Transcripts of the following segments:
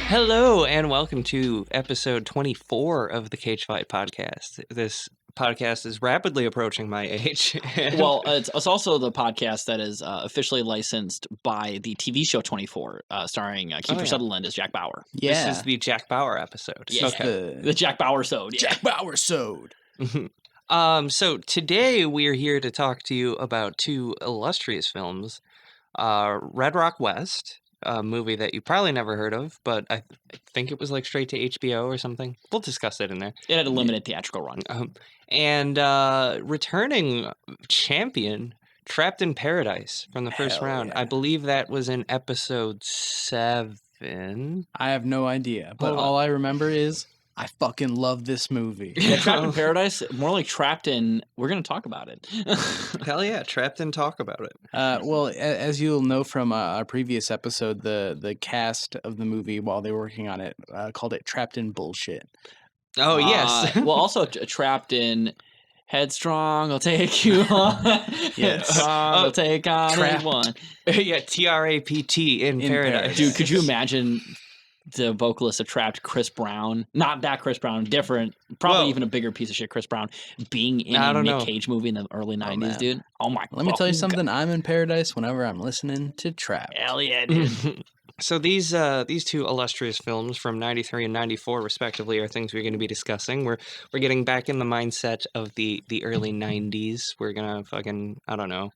Hello and welcome to episode 24 of the Cage Fight podcast. This podcast is rapidly approaching my age. Well, it's also the podcast that is officially licensed by the TV show 24, starring Kiefer Sutherland as Jack Bauer. This is the Jack Bauer episode. Yeah, the Jack Bauer-sode. Yeah. Jack Bauer-sode. So today we are here to talk to you about two illustrious films, Red Rock West, a movie that you probably never heard of, but I think it was like straight to HBO or something. We'll discuss it in there. It had a limited theatrical run. And returning champion, Trapped in Paradise from the first round. Yeah. I believe that was in episode 7. I have no idea, but all I remember is I fucking love this movie. Yeah, Trapped in Paradise, more like Trapped in, we're going to talk about it. Hell yeah, Trapped in Talk About It. Well, as you'll know from our previous episode, the cast of the movie while they were working on it called it Trapped in Bullshit. Oh, yes. Well, also Trapped in Headstrong, I'll take you on. Yes. Headstrong, I'll take on anyone. Yeah, T-R-A-P-T in Paradise. Dude, could you imagine the vocalist of Trapped, Chris Brown, not that Chris Brown, different, probably even a bigger piece of shit Chris Brown, being in a Nick Cage movie in the early 90s, dude? Oh my god. Let me tell you something, I'm in paradise whenever I'm listening to Trapped. Hell yeah, dude. So these two illustrious films from 93 and 94 respectively are things we're going to be discussing. We're getting back in the mindset of the early 90s. We're going to fucking, I don't know.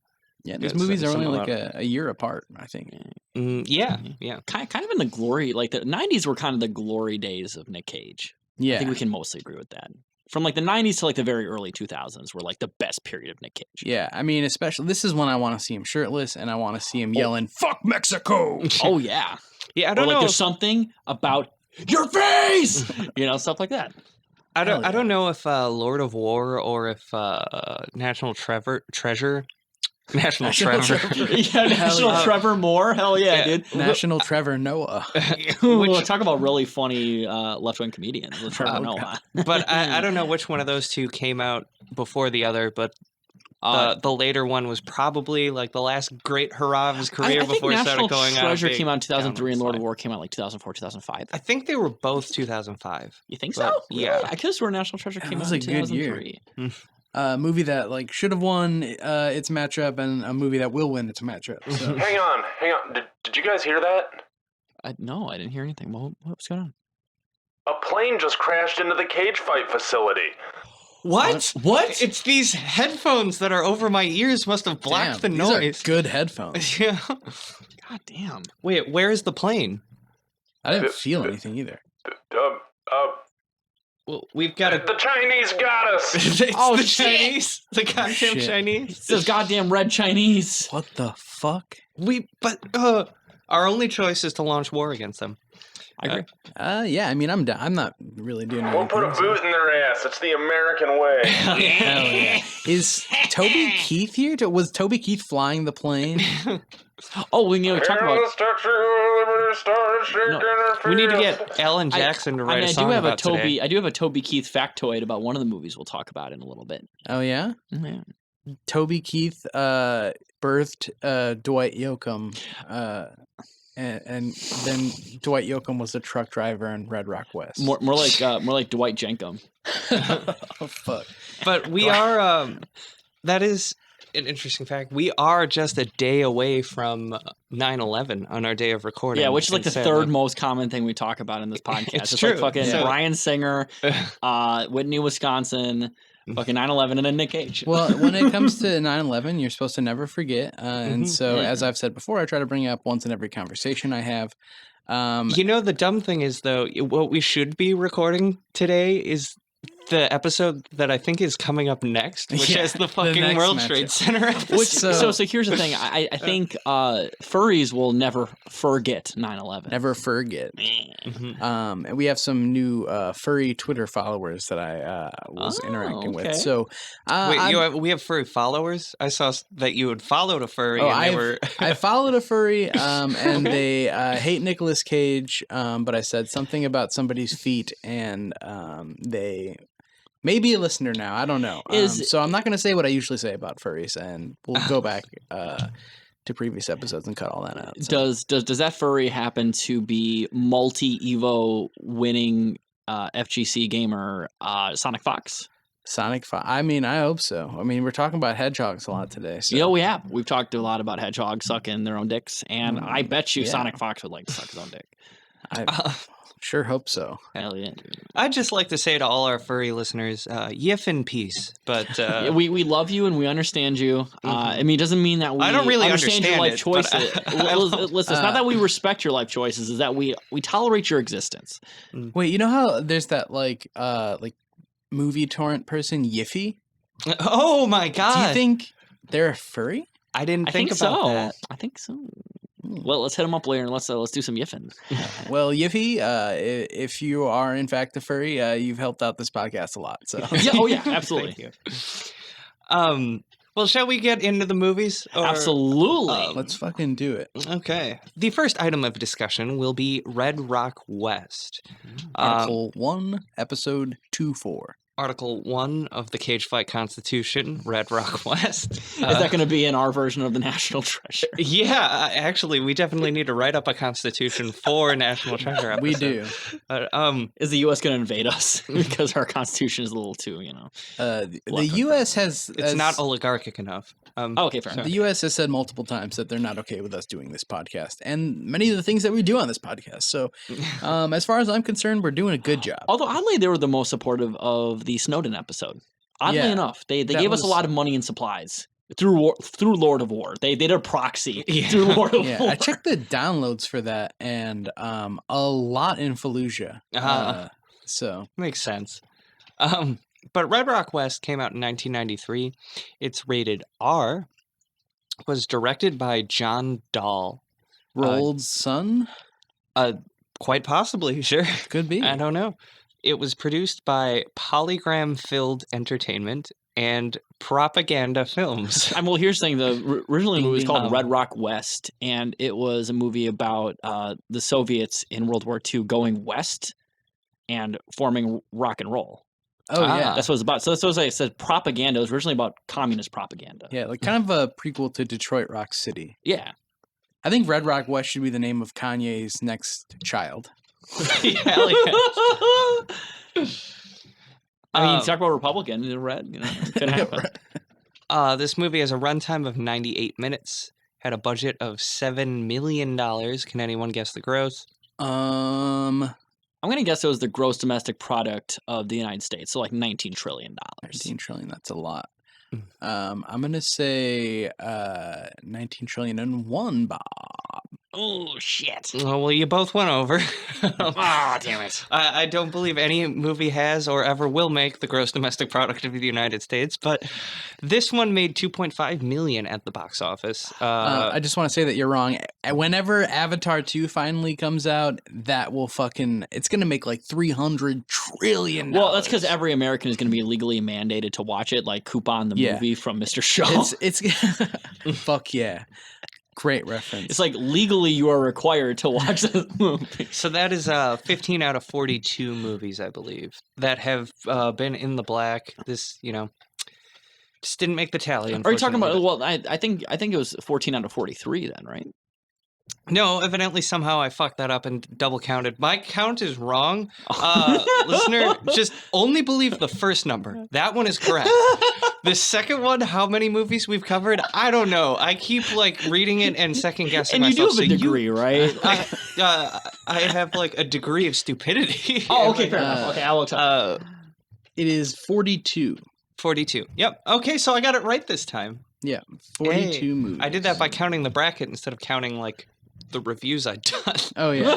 Yeah, these movies are only like a year apart, I think. Yeah. Kind of in the glory, like the 90s were kind of the glory days of Nick Cage. Yeah. I think we can mostly agree with that. From like the 90s to like the very early 2000s were like the best period of Nick Cage. Yeah, I mean, especially, this is when I want to see him shirtless and I want to see him yelling, "Fuck Mexico!" Oh, yeah. Yeah, I don't know. There's something about your face! Stuff like that. I don't know if Lord of War or if National Treasure. Yeah, National Trevor Moore. Hell yeah, dude. National Trevor Noah. Talk about really funny left-wing comedians. Trevor Noah. But I don't know which one of those two came out before the other, but the later one was probably like the last great hurrah of his career before he started going out. National Treasure came out in 2003 and Lord of War came out like 2004, 2005. I think they were both 2005. You think so? Yeah. I could have sworn National Treasure came out in 2003. Movie that like should have won its matchup, and a movie that will win its matchup. So. Hang on. Did you guys hear that? No, I didn't hear anything. What's going on? A plane just crashed into the Cage Fight facility. What? It's these headphones that are over my ears must have blocked the noise. These are good headphones. Yeah. God damn. Wait, where is the plane? I didn't feel anything either. Well, we've got The Chinese got us. the Chinese. The goddamn Chinese. It's those goddamn red Chinese. What the fuck? Our only choice is to launch war against them. I agree. Yeah, I mean, I'm down. I'm not really doing anything. We'll put a boot in their ass. It's the American way. Hell yeah. Is Toby Keith here? Was Toby Keith flying the plane? We need to talk about. We need to get Alan Jackson to write a song about today. I do have a Toby Keith factoid about one of the movies we'll talk about in a little bit. Oh yeah. Yeah. Toby Keith birthed Dwight Yoakam, and then Dwight Yoakam was a truck driver in Red Rock West. More like Dwight Jenkum. Oh fuck! But we are. That is an interesting fact. We are just a day away from 9/11 on our day of recording. Yeah, which is like the third most common thing we talk about in this podcast. It's It's true. like fucking Yeah. Bryan Singer, Whitney, Wisconsin, fucking 9/11, and then Nick Cage. Well, when it comes to 9/11, you're supposed to never forget. And so, as I've said before, I try to bring it up once in every conversation I have. The dumb thing is, though, what we should be recording today is the episode that I think is coming up next, which has the fucking World Trade Center episode. So here's the thing. I think furries will never forget 9/11. Never forget. And we have some new furry Twitter followers that I was interacting with. So we have furry followers? I saw that you had followed a furry. I followed a furry, and they hate Nicolas Cage, but I said something about somebody's feet, and they may be a listener now. I don't know. So I'm not going to say what I usually say about furries, and we'll go back to previous episodes and cut all that out. So. Does that furry happen to be multi-Evo winning FGC gamer Sonic Fox? Sonic Fox. I mean, I hope so. I mean, we're talking about hedgehogs a lot today. So. You know, we have. We've talked a lot about hedgehogs sucking their own dicks, and I bet you Sonic Fox would like to suck his own dick. I sure hope so. Hell yeah, dude. I'd just like to say to all our furry listeners, yiff in peace. But we love you and we understand you. I mean, it doesn't mean that we I don't really understand your life it, choices. Listen, it's not that we respect your life choices. It's that we tolerate your existence. Wait, you know how there's that like movie torrent person, Yiffy? Oh my god! Do you think they're a furry? I didn't think about so. that. I think so. Well, let's hit them up later and let's do some yiffing. Well, Yiffy, if you are in fact a furry, you've helped out this podcast a lot. So yeah, absolutely. Thank you. Well, shall we get into the movies? Absolutely. Let's fucking do it. Okay. The first item of discussion will be Red Rock West. Article 1, Episode 2-4. Article 1 of the Cage Fight Constitution, Red Rock West. Is that going to be in our version of the National Treasure? Yeah, actually, we definitely need to write up a constitution for National Treasure episode. We do. Is the U.S. going to invade us because our constitution is a little too, the U.S. has... It's not oligarchic enough. Okay, fair enough. The U.S. has said multiple times that they're not okay with us doing this podcast and many of the things that we do on this podcast. So as far as I'm concerned, we're doing a good job. Although, oddly, they were the most supportive of the Snowden episode. Oddly enough, they gave us a lot of money and supplies through Lord of War. They did a proxy through Lord of War. I checked the downloads for that, and a lot in Fallujah. So makes sense. But Red Rock West came out in 1993. It's rated R. Was directed by John Dahl. Rold's son? Quite possibly, sure. Could be. I don't know. It was produced by Polygram Filled Entertainment and Propaganda Films. Well, here's the thing. Originally, the movie was called Red Rock West, and it was a movie about the Soviets in World War II going west and forming rock and roll. Oh, yeah. That's what it's about. So that's what I said. Propaganda. It was originally about communist propaganda. Yeah, like kind of a prequel to Detroit Rock City. Yeah. I think Red Rock West should be the name of Kanye's next child. Hell yeah. I mean, talk about Republican in red. Could happen. This movie has a runtime of 98 minutes. Had a budget of $7 million. Can anyone guess the gross? I'm going to guess it was the gross domestic product of the United States, so like $19 trillion. 19 trillion, that's a lot. I'm going to say 19 trillion and one, Bob. Oh, shit. Oh, well, you both went over. Damn it. I don't believe any movie has or ever will make the gross domestic product of the United States, but this one made $2.5 million at the box office. I just want to say that you're wrong. Whenever Avatar 2 finally comes out, that will it's going to make like $300 trillion. Well, that's because every American is going to be legally mandated to watch it, like Coupon the movie from Mr. Shaw. It's fuck yeah. Great reference. It's like legally you are required to watch this movie. So that is 15 out of 42 movies, I believe, that have been in the black. This, just didn't make the tally. Are you talking about? Well, I think it was 14 out of 43 then, right? No, evidently somehow I fucked that up and double counted. My count is wrong. Listener, just only believe the first number. That one is correct. The second one, how many movies we've covered, I don't know. I keep reading it and second guessing myself. And you do have a degree, right? I have a degree of stupidity. Oh, okay, fair enough. Okay, I'll look up. It is 42. 42. Yep. Okay, so I got it right this time. Yeah, 42 movies. I did that by counting the bracket instead of counting the reviews I'd done. Oh yeah.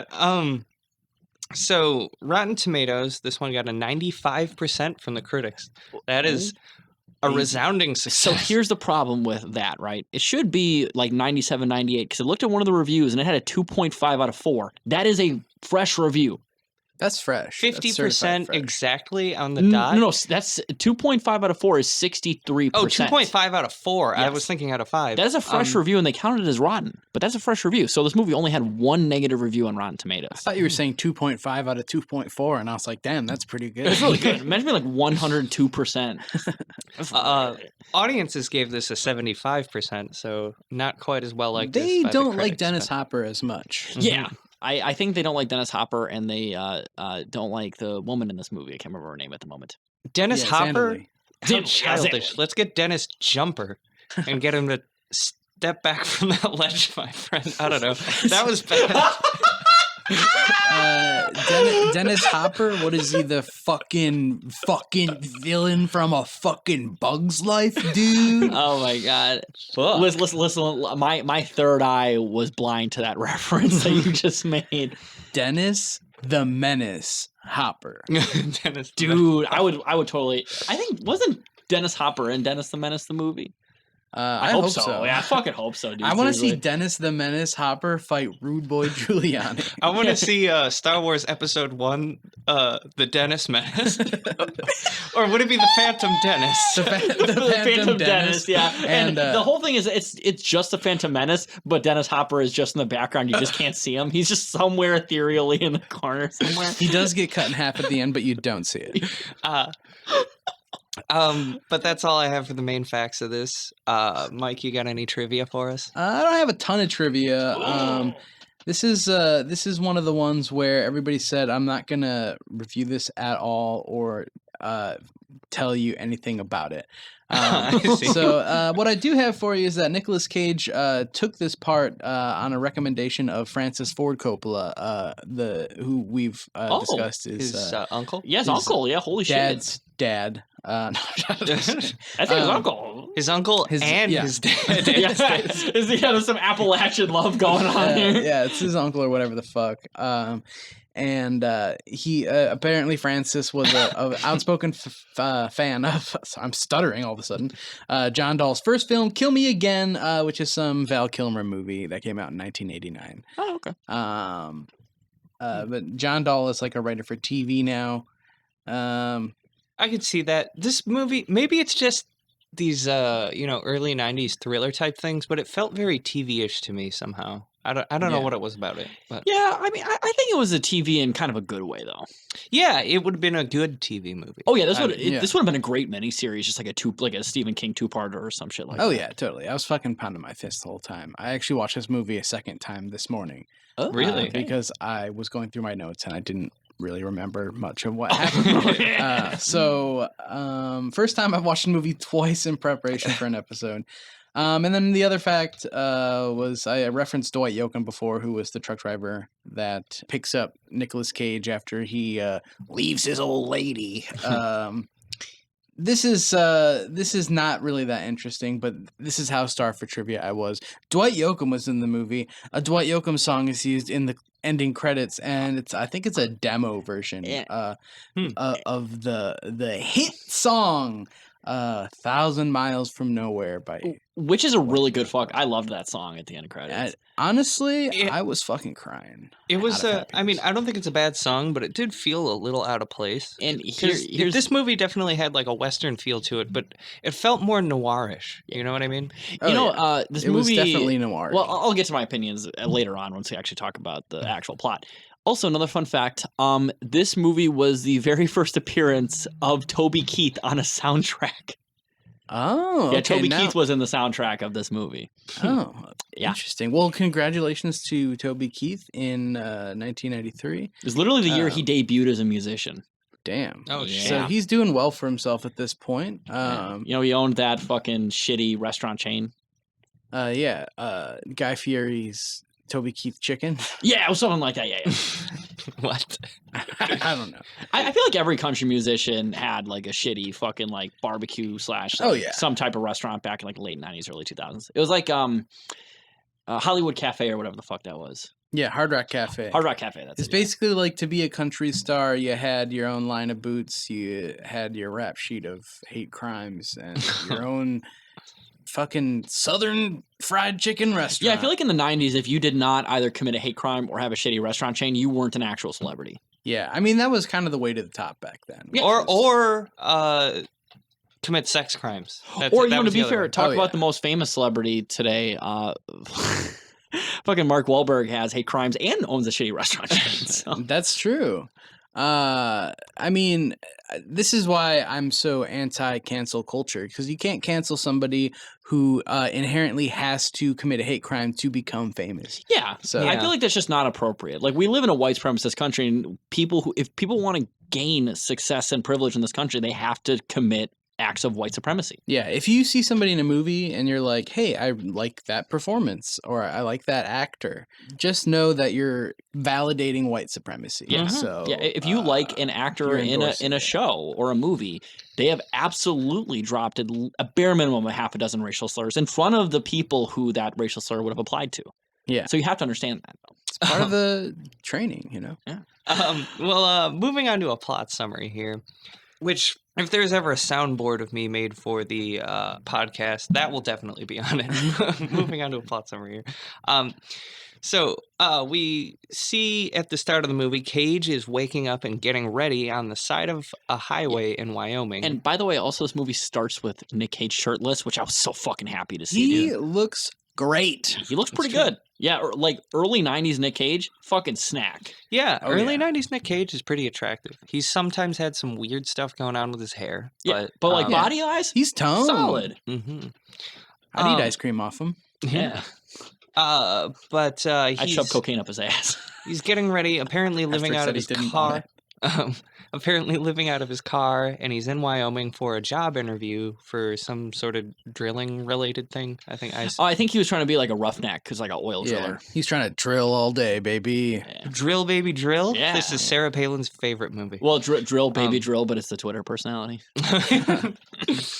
But so Rotten Tomatoes, this one got a 95% from the critics. That is a resounding success. So here's the problem with that, right? It should be like 97, 98 because I looked at one of the reviews and it had a 2.5 out of 4. That is a fresh review. That's fresh. 50% exactly on the dot? No, that's 2.5 out of 4 is 63%. Oh, 2.5 out of 4. Yes. I was thinking out of 5. That is a fresh review, and they counted it as rotten. But that's a fresh review. So this movie only had 1 negative review on Rotten Tomatoes. I thought you were saying 2.5 out of 2.4, and I was like, damn, that's pretty good. It's really good. Imagine being like 102%. Audiences gave this a 75%, so not quite as well liked. They as don't like Dennis Hopper as much. Yeah. I think they don't like Dennis Hopper, and they don't like the woman in this movie. I can't remember her name at the moment. Dennis Hopper? How Xanderly. childish. Let's get Dennis Jumper and get him to step back from that ledge, my friend. I don't know. That was bad. Dennis Hopper, what is he, the fucking villain from a fucking Bug's Life, dude? Oh my god! Listen. My third eye was blind to that reference that you just made. Dennis the Menace Hopper, Dennis, dude. I would totally. I think wasn't Dennis Hopper in Dennis the Menace the movie? I hope so. Yeah, I fucking hope so, dude. I want to see Dennis the Menace Hopper fight Rude Boy Giuliani. I want to see Star Wars Episode 1, the Dennis Menace. Or would it be the Phantom Dennis? The Phantom Dennis, yeah. And the whole thing is it's just a Phantom Menace, but Dennis Hopper is just in the background. You just can't see him. He's just somewhere ethereally in the corner somewhere. He does get cut in half at the end, but you don't see it. But that's all I have for the main facts of this. Mike, you got any trivia for us? I don't have a ton of trivia. This is one of the ones where everybody said I'm not gonna review this at all or tell you anything about it. So what I do have for you is that Nicolas Cage took this part on a recommendation of Francis Ford Coppola, who we've discussed is his uncle. Yes, uncle. Yeah, holy dad's shit. dad. I think his uncle. His uncle his dad. There's some Appalachian love going on here. Yeah, it's his uncle or whatever the fuck. And he apparently Francis was a outspoken fan of. I'm stuttering all of a sudden. John Dahl's first film, Kill Me Again, which is some Val Kilmer movie that came out in 1989. Oh, okay. But John Dahl is like a writer for TV now. I could see that. This movie, maybe it's just these, early 90s thriller type things, but it felt very TV-ish to me somehow. I don't know what it was about it. But. Yeah, I mean, I think it was a TV in kind of a good way, though. Yeah, it would have been a good TV movie. Oh yeah, this would have been a great miniseries, just like a Stephen King 2-parter or some shit like that. Oh yeah, totally. I was fucking pounding my fist the whole time. I actually watched this movie a second time this morning. Oh, really? Because I was going through my notes and I didn't really remember much of what happened. First time I've watched a movie twice in preparation for an episode. And then the other fact was I referenced Dwight Yoakam before, who was the truck driver that picks up Nicolas Cage after he leaves his old lady. This is not really that interesting, but this is how starved for trivia I was. Dwight Yoakam was in the movie. A Dwight Yoakam song is used in the ending credits, and I think it's a demo version of the hit song 1,000 Miles from Nowhere by, which is a really good fuck. I loved that song at the end of credits. Honestly, I was fucking crying. It was I mean, I don't think it's a bad song, but it did feel a little out of place. And this movie definitely had like a Western feel to it, but it felt more noirish. You know what I mean? This movie was definitely noir. Well, I'll get to my opinions later on once we actually talk about the actual plot. Also, another fun fact, this movie was the very first appearance of Toby Keith on a soundtrack. Oh, yeah, Toby Keith was in the soundtrack of this movie. Oh, yeah. Interesting. Well, congratulations to Toby Keith in 1993. It was literally the year he debuted as a musician. Damn. Oh, yeah. So he's doing well for himself at this point. He owned that fucking shitty restaurant chain. Guy Fieri's Toby Keith Chicken. Yeah, it was something like that. Yeah. What? I don't know. I feel like every country musician had like a shitty fucking like barbecue / some type of restaurant back in like the late 90s, early 2000s. It was like Hollywood Cafe or whatever the fuck that was. Yeah, Hard Rock Cafe. Hard Rock Cafe. That's it's basically like to be a country star. You had your own line of boots. You had your rap sheet of hate crimes and your own fucking Southern fried chicken restaurant. Yeah, I feel like in the 90s, if you did not either commit a hate crime or have a shitty restaurant chain, you weren't an actual celebrity. Yeah, I mean that was kind of the way to the top back then. Yeah. Or commit sex crimes. Or you know, to be fair, talk about the most famous celebrity today. Fucking Mark Wahlberg has hate crimes and owns a shitty restaurant chain. So. That's true. I mean, this is why I'm so anti-cancel culture, because you can't cancel somebody who inherently has to commit a hate crime to become famous. Yeah, So I feel like that's just not appropriate. Like, we live in a white supremacist country, and if people want to gain success and privilege in this country, they have to commit acts of white supremacy. Yeah, if you see somebody in a movie and you're like, hey, I like that performance or I like that actor, just know that you're validating white supremacy. Yeah. So if you like an actor in a show or a movie, they have absolutely dropped a bare minimum of half a dozen racial slurs in front of the people who that racial slur would have applied to. Yeah. So you have to understand that, though. It's part of the training, you know? Yeah. Moving on to a plot summary here, which, if there's ever a soundboard of me made for the podcast, that will definitely be on it. Moving on to a plot summary here. So we see at the start of the movie, Cage is waking up and getting ready on the side of a highway in Wyoming. And by the way, also this movie starts with Nick Cage shirtless, which I was so fucking happy to see. He looks great. He looks pretty good. Yeah, like early 90s Nick Cage, fucking snack. Yeah, early 90s Nick Cage is pretty attractive. He's sometimes had some weird stuff going on with his hair. Yeah, but like body-wise, he's toned. Solid. Mm-hmm. I'd eat ice cream off him. Yeah. But I shoved cocaine up his ass. He's getting ready, apparently living out of his car. Apparently living out of his car, and he's in Wyoming for a job interview for some sort of drilling related thing. I think he was trying to be like a roughneck, because like an oil driller. He's trying to drill all day, baby. Yeah. Drill baby drill. Yeah. This is Sarah Palin's favorite movie. Well, drill baby drill, but it's the Twitter personality.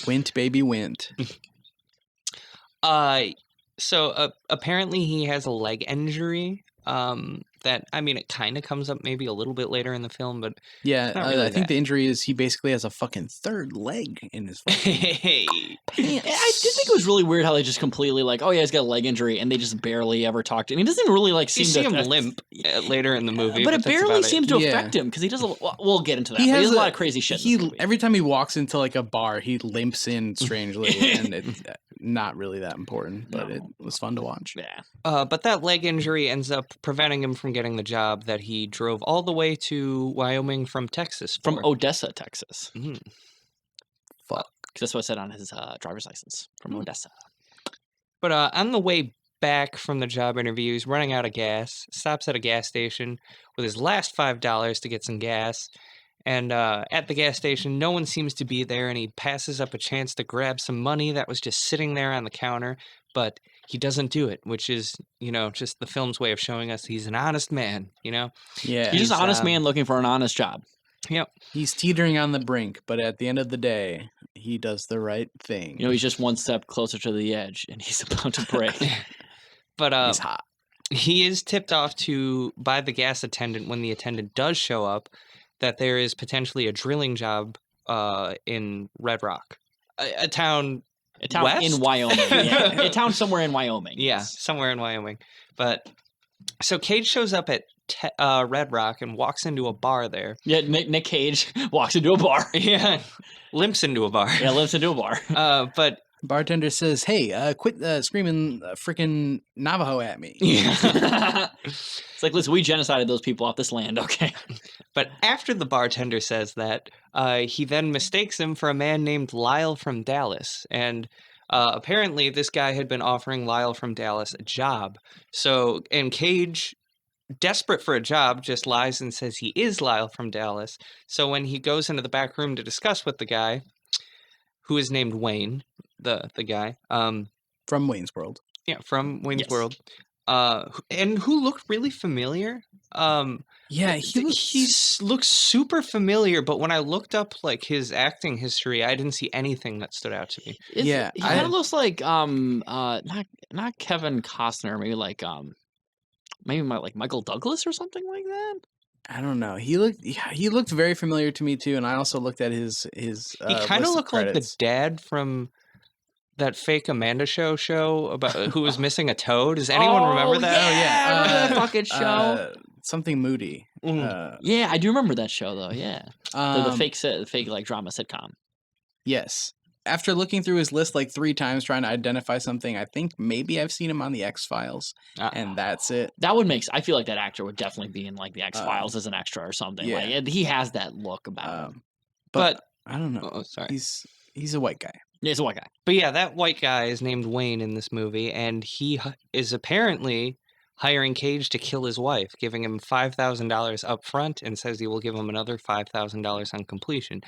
Wint baby wint. So apparently he has a leg injury. That, I mean, it kind of comes up maybe a little bit later in the film, but yeah, really I think the injury is he basically has a fucking third leg in his hey. I did think it was really weird how they just completely like, oh yeah, he's got a leg injury, and they just barely ever talk to him. He doesn't really like seem you see him limp later in the movie, but it barely seems to affect him because he does. We'll get into that. He has a lot of crazy shit. Every time he walks into like a bar, he limps in strangely, and it's not really that important, but it was fun to watch. Yeah. But that leg injury ends up preventing him from getting the job that he drove all the way to Wyoming from Texas. From Odessa, Texas. Mm. Fuck. Because that's what it said on his driver's license. From Odessa. But on the way back from the job interview, he's running out of gas, stops at a gas station with his last $5 to get some gas. And at the gas station, no one seems to be there, and he passes up a chance to grab some money that was just sitting there on the counter, but he doesn't do it, which is, just the film's way of showing us he's an honest man, Yeah. He's just an honest man looking for an honest job. Yep. He's teetering on the brink, but at the end of the day, he does the right thing. He's just one step closer to the edge, and he's about to break. But he's hot. He is tipped off by the gas attendant when the attendant does show up that there is potentially a drilling job in Red Rock, a town west? In Wyoming. Yeah. A town somewhere in Wyoming. Yeah, somewhere in Wyoming. But so Cage shows up at Red Rock and walks into a bar there. Yeah, Nick Cage walks into a bar. Yeah, limps into a bar. Yeah, limps into a bar. But bartender says, "Hey, quit screaming freaking Navajo at me." Yeah. It's like, listen, we genocided those people off this land, okay? But after the bartender says that, he then mistakes him for a man named Lyle from Dallas. And apparently this guy had been offering Lyle from Dallas a job. And Cage, desperate for a job, just lies and says he is Lyle from Dallas. So when he goes into the back room to discuss with the guy, who is named Wayne, the guy. From Wayne's World. Yeah, from Wayne's World. And who looked really familiar. Yeah, he looks super familiar, but when I looked up like his acting history, I didn't see anything that stood out to me. He kind of looks like not Kevin Costner, maybe like like Michael Douglas or something like that. I don't know. He looked very familiar to me too, and I also looked at his he kind of looked like the dad from that fake Amanda show about who was missing a toe. Does anyone remember that? Yeah, I remember that fucking show. something Moody. Yeah, I do remember that show though. Yeah, the fake like drama sitcom. Yes. After looking through his list like 3 times trying to identify something, I think maybe I've seen him on the X-Files, and that's it. That would make. I feel like that actor would definitely be in like the X-Files as an extra or something. Yeah. Like he has that look about him. But I don't know. Oh, sorry. He's a white guy. Yeah, he's a white guy. But yeah, that white guy is named Wayne in this movie, and he is apparently hiring Cage to kill his wife, giving him $5,000 up front and says he will give him another $5,000 on completion.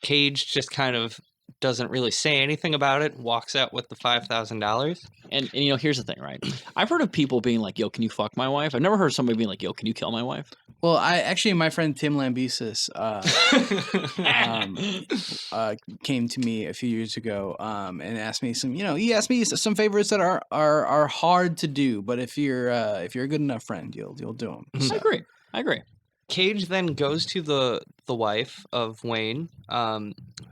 Cage just kind of doesn't really say anything about it, walks out with the $5,000. And you know, here's the thing, right? I've heard of people being like, "Yo, can you fuck my wife?" I've never heard of somebody being like, "Yo, can you kill my wife?" Well, my friend Tim Lambesis came to me a few years ago and asked me he asked me some favors that are hard to do, but if you're a good enough friend, you'll do them. So. I agree. Cage then goes to the wife of Wayne,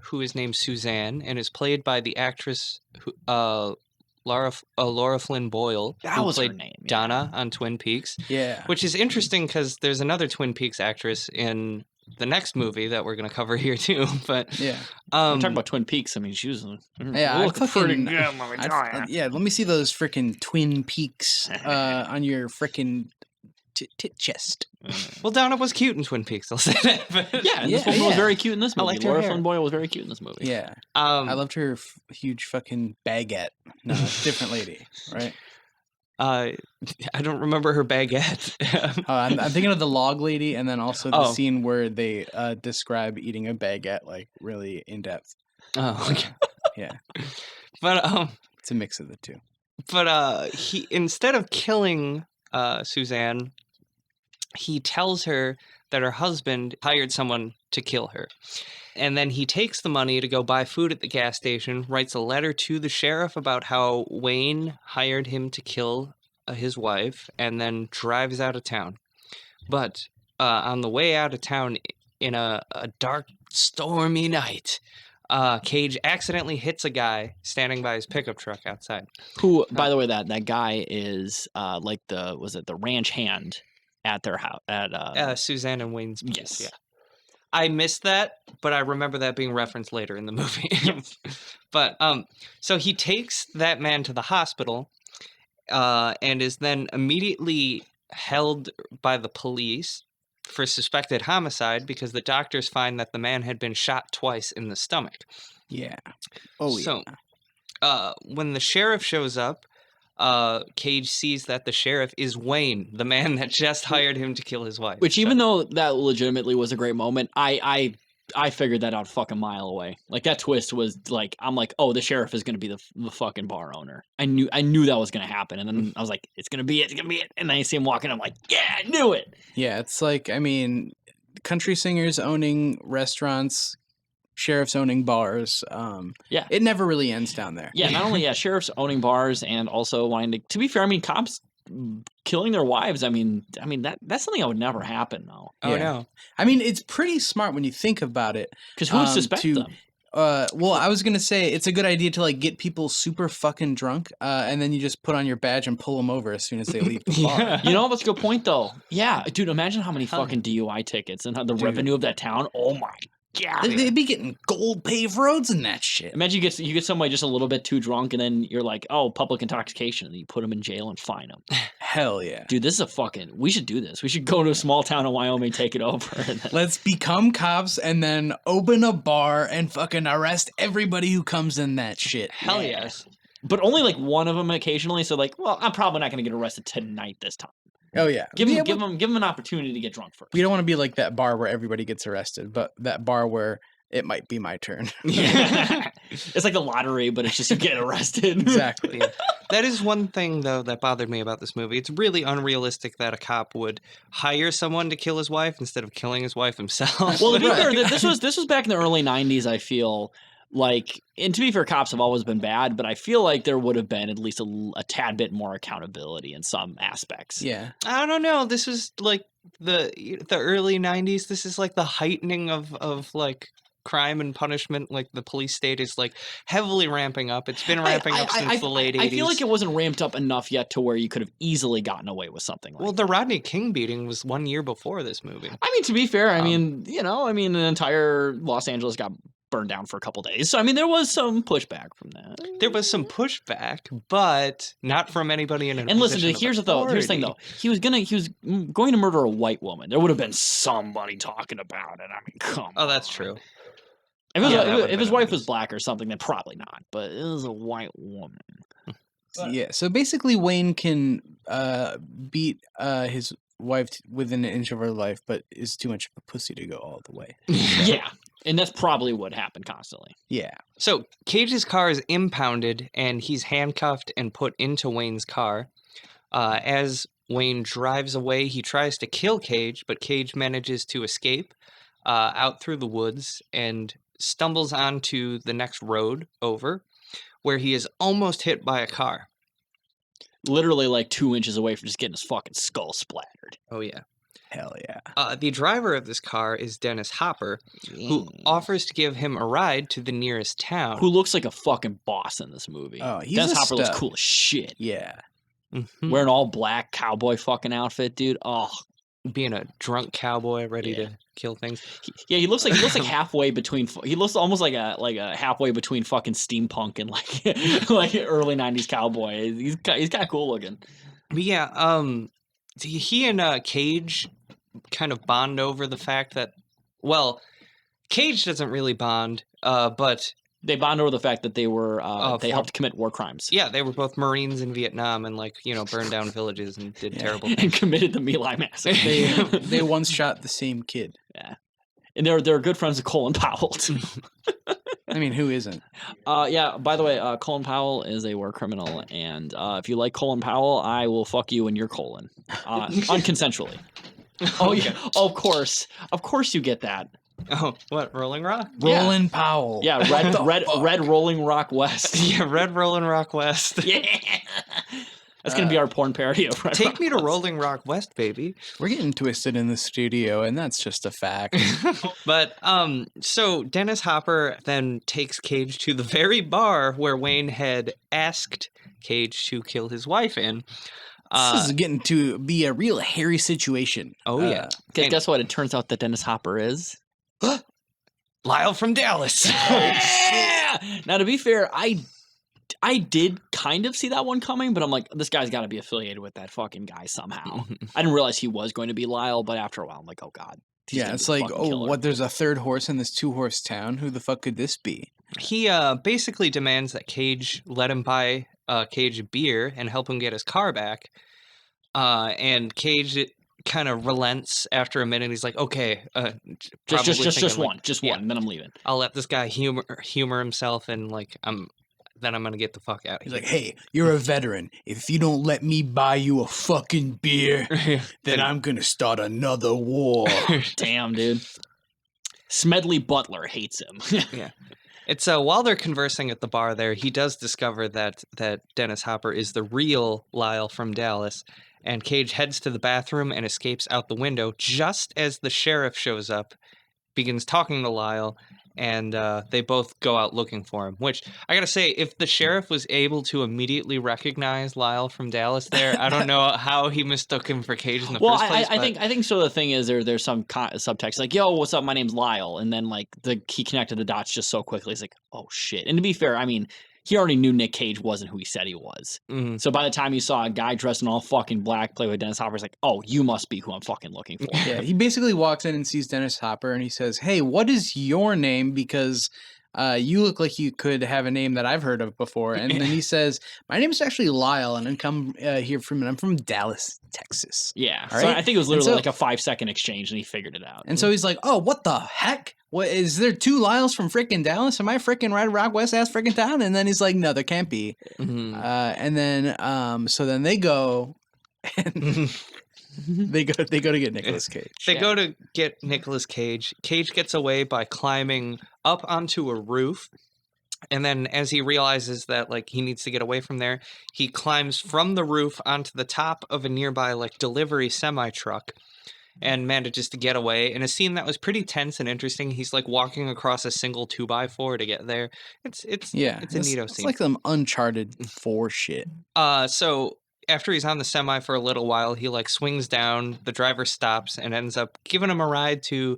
who is named Suzanne and is played by the actress Laura Flynn Boyle, That who was her played name. Yeah. Donna on Twin Peaks. Yeah. Which is interesting because there's another Twin Peaks actress in the next movie that we're going to cover here too. But yeah, we're talking about Twin Peaks. I mean, she was looking pretty good. Yeah, let me see those freaking Twin Peaks on your freaking tit chest. Well, Donna was cute in Twin Peaks. I'll say that. But Yeah, this woman was very cute in this movie. liked her Laura hair. Flynn Boyle was very cute in this movie. Yeah, I loved her huge fucking baguette. No, different lady, right? I don't remember her baguette. I'm thinking of the log lady, and then also the scene where they describe eating a baguette like really in depth. Oh, okay. Yeah, But it's a mix of the two. But he, instead of killing Suzanne, he tells her that her husband hired someone to kill her. And then he takes the money to go buy food at the gas station, writes a letter to the sheriff about how Wayne hired him to kill his wife, and then drives out of town. But on the way out of town, in a dark, stormy night, Cage accidentally hits a guy standing by his pickup truck outside. Who, by the way, that guy is like the ranch hand at their house at Suzanne and Wayne's place. Yes. Yeah. I missed that, but I remember that being referenced later in the movie. But so he takes that man to the hospital, and is then immediately held by the police for suspected homicide because the doctors find that the man had been shot twice in the stomach. Yeah. Oh, so, when the sheriff shows up, Cage sees that the sheriff is Wayne, the man that just hired him to kill his wife. Which, even though that legitimately was a great moment, I figured that out a fucking mile away. Like, that twist was like, I'm like, oh, the sheriff is going to be the fucking bar owner. I knew that was going to happen. And then I was like, it's going to be it. And then I see him walking. I'm like, yeah, I knew it. Yeah, it's like, I mean, country singers owning restaurants, sheriffs owning bars. Yeah. It never really ends down there. Yeah, not only sheriffs owning bars and also wanting to be fair, I mean, cops killing their wives. I mean that's something that would never happen though. Oh no. I mean, it's pretty smart when you think about it. Because who would suspect them? Well, I was gonna say it's a good idea to like get people super fucking drunk, and then you just put on your badge and pull them over as soon as they leave the bar. Yeah. You know, that's a good point though. Yeah, dude, imagine how many fucking DUI tickets and how the revenue of that town. Oh my god. They'd be getting gold paved roads and that shit. Imagine you get somebody just a little bit too drunk, and then you're like, oh, public intoxication, and then you put them in jail and fine them. Hell yeah, dude, this is we should do this. We should go to a small town in Wyoming, take it over. And then... Let's become cops and then open a bar and fucking arrest everybody who comes in that shit. Hell yes. But only like one of them occasionally. So like, well, I'm probably not going to get arrested tonight this time. Oh yeah, give them an opportunity to get drunk first. We don't want to be like that bar where everybody gets arrested, but that bar where it might be my turn. Yeah. It's like the lottery, but it's just you get arrested. Exactly. Yeah. That is one thing though that bothered me about this movie. It's really unrealistic that a cop would hire someone to kill his wife instead of killing his wife himself. Well, to be fair, this was back in the early 90s, I feel. Like, and to be fair, cops have always been bad, but I feel like there would have been at least a tad bit more accountability in some aspects. Yeah. I don't know. This was like the early 90s. This is like the heightening of like crime and punishment, like the police state, is like heavily ramping up. It's been ramping up since the late 80s. I feel like it wasn't ramped up enough yet to where you could have easily gotten away with something like Well, that. the Rodney King beating was 1 year before this movie. I mean, to be fair, I mean, an entire Los Angeles got burned down for a couple days. So, I mean, there was some pushback from that. There was some pushback, but not from anybody in a And listen, position of here's the thing, though. authority. He was going to murder a white woman. There would have been somebody talking about it. I mean, come on. Oh, that's true. If, Yeah, that would've if his been wife nice. was black or something, then probably not. But it was a white woman. Yeah, so basically Wayne can beat his wife within an inch of her life, but is too much of a pussy to go all the way. Yeah. And that's probably what happened constantly. Yeah. So Cage's car is impounded, and he's handcuffed and put into Wayne's car. As Wayne drives away, he tries to kill Cage, but Cage manages to escape out through the woods and stumbles onto the next road over, where he is almost hit by a car. Literally like 2 inches away from just getting his fucking skull splattered. Oh, yeah. Hell yeah. The driver of this car is Dennis Hopper, who offers to give him a ride to the nearest town. Who looks like a fucking boss in this movie. Oh, he's Dennis a Hopper looks stud. cool as shit. Yeah. Mhm. Wearing all black cowboy fucking outfit, dude. Oh, Being a drunk cowboy ready Yeah. to kill things. he looks like halfway between. He looks almost like a halfway between fucking steampunk and like like early '90s cowboy. He's kind of cool looking. But yeah, he and Cage kind of bond over the fact that, well, Cage doesn't really bond, but They bond over the fact that they were they for- helped commit war crimes. yeah, they were both Marines in Vietnam and burned down villages and did Yeah. terrible And things. committed the My Lai massacre. They once shot the same kid. And they're good friends of Colin Powell too. I mean, who isn't? Yeah, by the way, Colin Powell is a war criminal, and if you like Colin Powell, I will fuck you in your colon. Unconsensually. Oh, yeah. Of course you get that. Oh, what, Rolling Rock? Yeah. Roland Powell. Yeah, red Rolling Rock West. Yeah, Red Rolling Rock West. Yeah. That's going to be our porn parody of Red Take Rock me to West. Rolling Rock West, baby. We're getting twisted in the studio, and that's just a fact. But so Dennis Hopper then takes Cage to the very bar where Wayne had asked Cage to kill his wife in. This is getting to be a real hairy situation. Oh, yeah. And Guess what? It turns out that Dennis Hopper is. Lyle from Dallas. Yeah! Now, to be fair, I did kind of see that one coming, but I'm like, this guy's got to be affiliated with that fucking guy somehow. I didn't realize he was going to be Lyle, but after a while, I'm like, oh god. he's Yeah, gonna it's be the like, fucking killer. what? There's a third horse in this 2-horse town. Who the fuck could this be? He basically demands that Cage let him buy Cage a beer and help him get his car back. And Cage kind of relents after a minute. He's like, okay, Just one, yeah. and then I'm leaving. I'll let this guy humor himself, and I'm gonna get the fuck out of He's here. like, hey, you're a veteran. If you don't let me buy you a fucking beer, then I'm gonna start another war. Damn, dude. Smedley Butler hates him. It's while they're conversing at the bar there, he does discover that Dennis Hopper is the real Lyle from Dallas, and Cage heads to the bathroom and escapes out the window just as the sheriff shows up, begins talking to Lyle, and they both go out looking for him. Which, I gotta say, if the sheriff was able to immediately recognize Lyle from Dallas there, I don't know how he mistook him for Cage in the Well, first place. I think so. The thing is, there's some subtext like, "Yo, what's up? My name's Lyle," and then like he connected the dots just so quickly. He's like, "Oh shit!" And to be fair, I mean, he already knew Nick Cage wasn't who he said he was. Mhm. So by the time he saw a guy dressed in all fucking black play with Dennis Hopper, he's like, "Oh, you must be who I'm fucking looking for." Yeah, he basically walks in and sees Dennis Hopper, and he says, hey, what is your name? Because you look like you could have a name that I've heard of before. And then he says, my name is actually Lyle, and I'm from Dallas, Texas. Yeah. All So right. I think it was literally so- like a 5-second exchange, and he figured it out. And so he's like, oh, what the heck? What is there 2 Lyles from frickin' Dallas? Am I frickin' Red Rock West ass frickin' town? And then he's like, no, there can't be. Mhm. And then so then they go and they go to get Nicolas Cage. They go to get Nicolas Cage. Cage gets away by climbing up onto a roof. And then as he realizes that like he needs to get away from there, he climbs from the roof onto the top of a nearby like delivery semi truck. and manages to get away. In a scene that was pretty tense and interesting, he's like walking across a single 2x4 to get there. It's Yeah, it's a neato it's scene. like some Uncharted 4 shit. So after he's on the semi for a little while, he like swings down. The driver stops and ends up giving him a ride to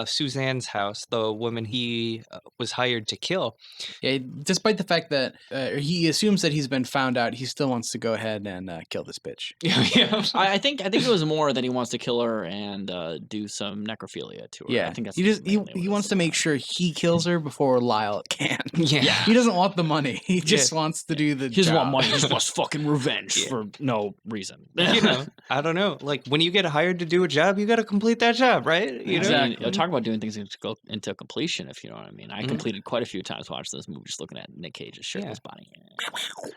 Suzanne's house, the woman he was hired to kill. Yeah, despite the fact that he assumes that he's been found out, he still wants to go ahead and kill this bitch. Yeah. I think it was more that he wants to kill her and do some necrophilia to her. Yeah, I think that's he just mainly what he it's wants to make about. sure he kills her before Lyle can. Yeah. He doesn't want the money. He just wants to do the He doesn't want job. money. He just wants fucking revenge Yeah. for no reason. You know, I don't know. Like when you get hired to do a job, you got to complete that job, right? You know. I mean, Exactly. talk about doing things into completion, if you know what I mean. I Mhm. completed quite a few times watching this movie, just looking at Nick Cage's shirtless body.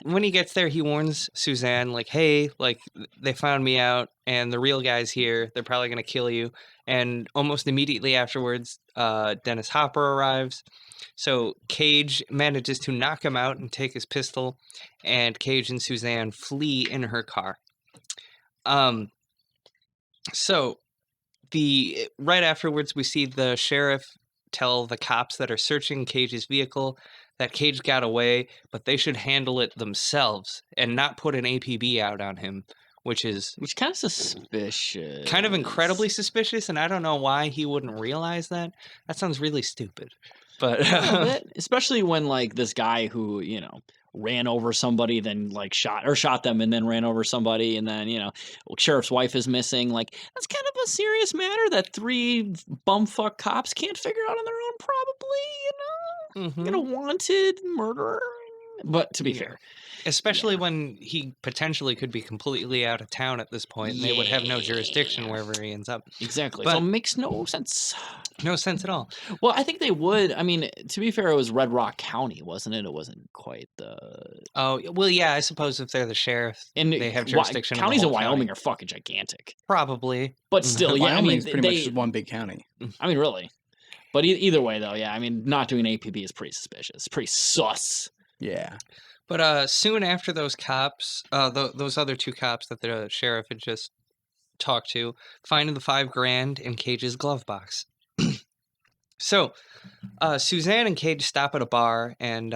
When he gets there, he warns Suzanne, like, "Hey, like they found me out, and the real guy's here. They're probably gonna kill you." And almost immediately afterwards, Dennis Hopper arrives. So Cage manages to knock him out and take his pistol, and Cage and Suzanne flee in her car. So right afterwards, we see the sheriff tell the cops that are searching Cage's vehicle that Cage got away, but they should handle it themselves and not put an APB out on him, which is Which kind of suspicious. kind of incredibly suspicious, and I don't know why he wouldn't realize that. That sounds really stupid. But A little bit, especially when like this guy who ran over somebody, then like shot them, and then ran over somebody, and then sheriff's wife is missing. Like that's kind of a serious matter that 3 bumfuck cops can't figure out on their own. Probably, Mhm. wanted murderer. But to be Yeah. fair, Especially when he potentially could be completely out of town at this point, and they would have no jurisdiction Yeah. wherever he ends up. exactly. But So it makes no sense. no sense at all. Well, I think they would. I mean, to be fair, it was Red Rock County, wasn't it? It wasn't quite the. Oh, well, yeah, I suppose if they're the sheriff, And they have jurisdiction of the counties in whole county. Wyoming are fucking gigantic. Probably. But Mhm. still, yeah, I mean, Wyoming's pretty much they. just one big county. I mean, really. But either way, though, yeah, I mean, not doing APB is pretty suspicious. Pretty sus. Yeah. But soon after those cops, those other 2 cops that the sheriff had just talked to, find the $5,000 in Cage's glove box. So, Suzanne and Cage stop at a bar and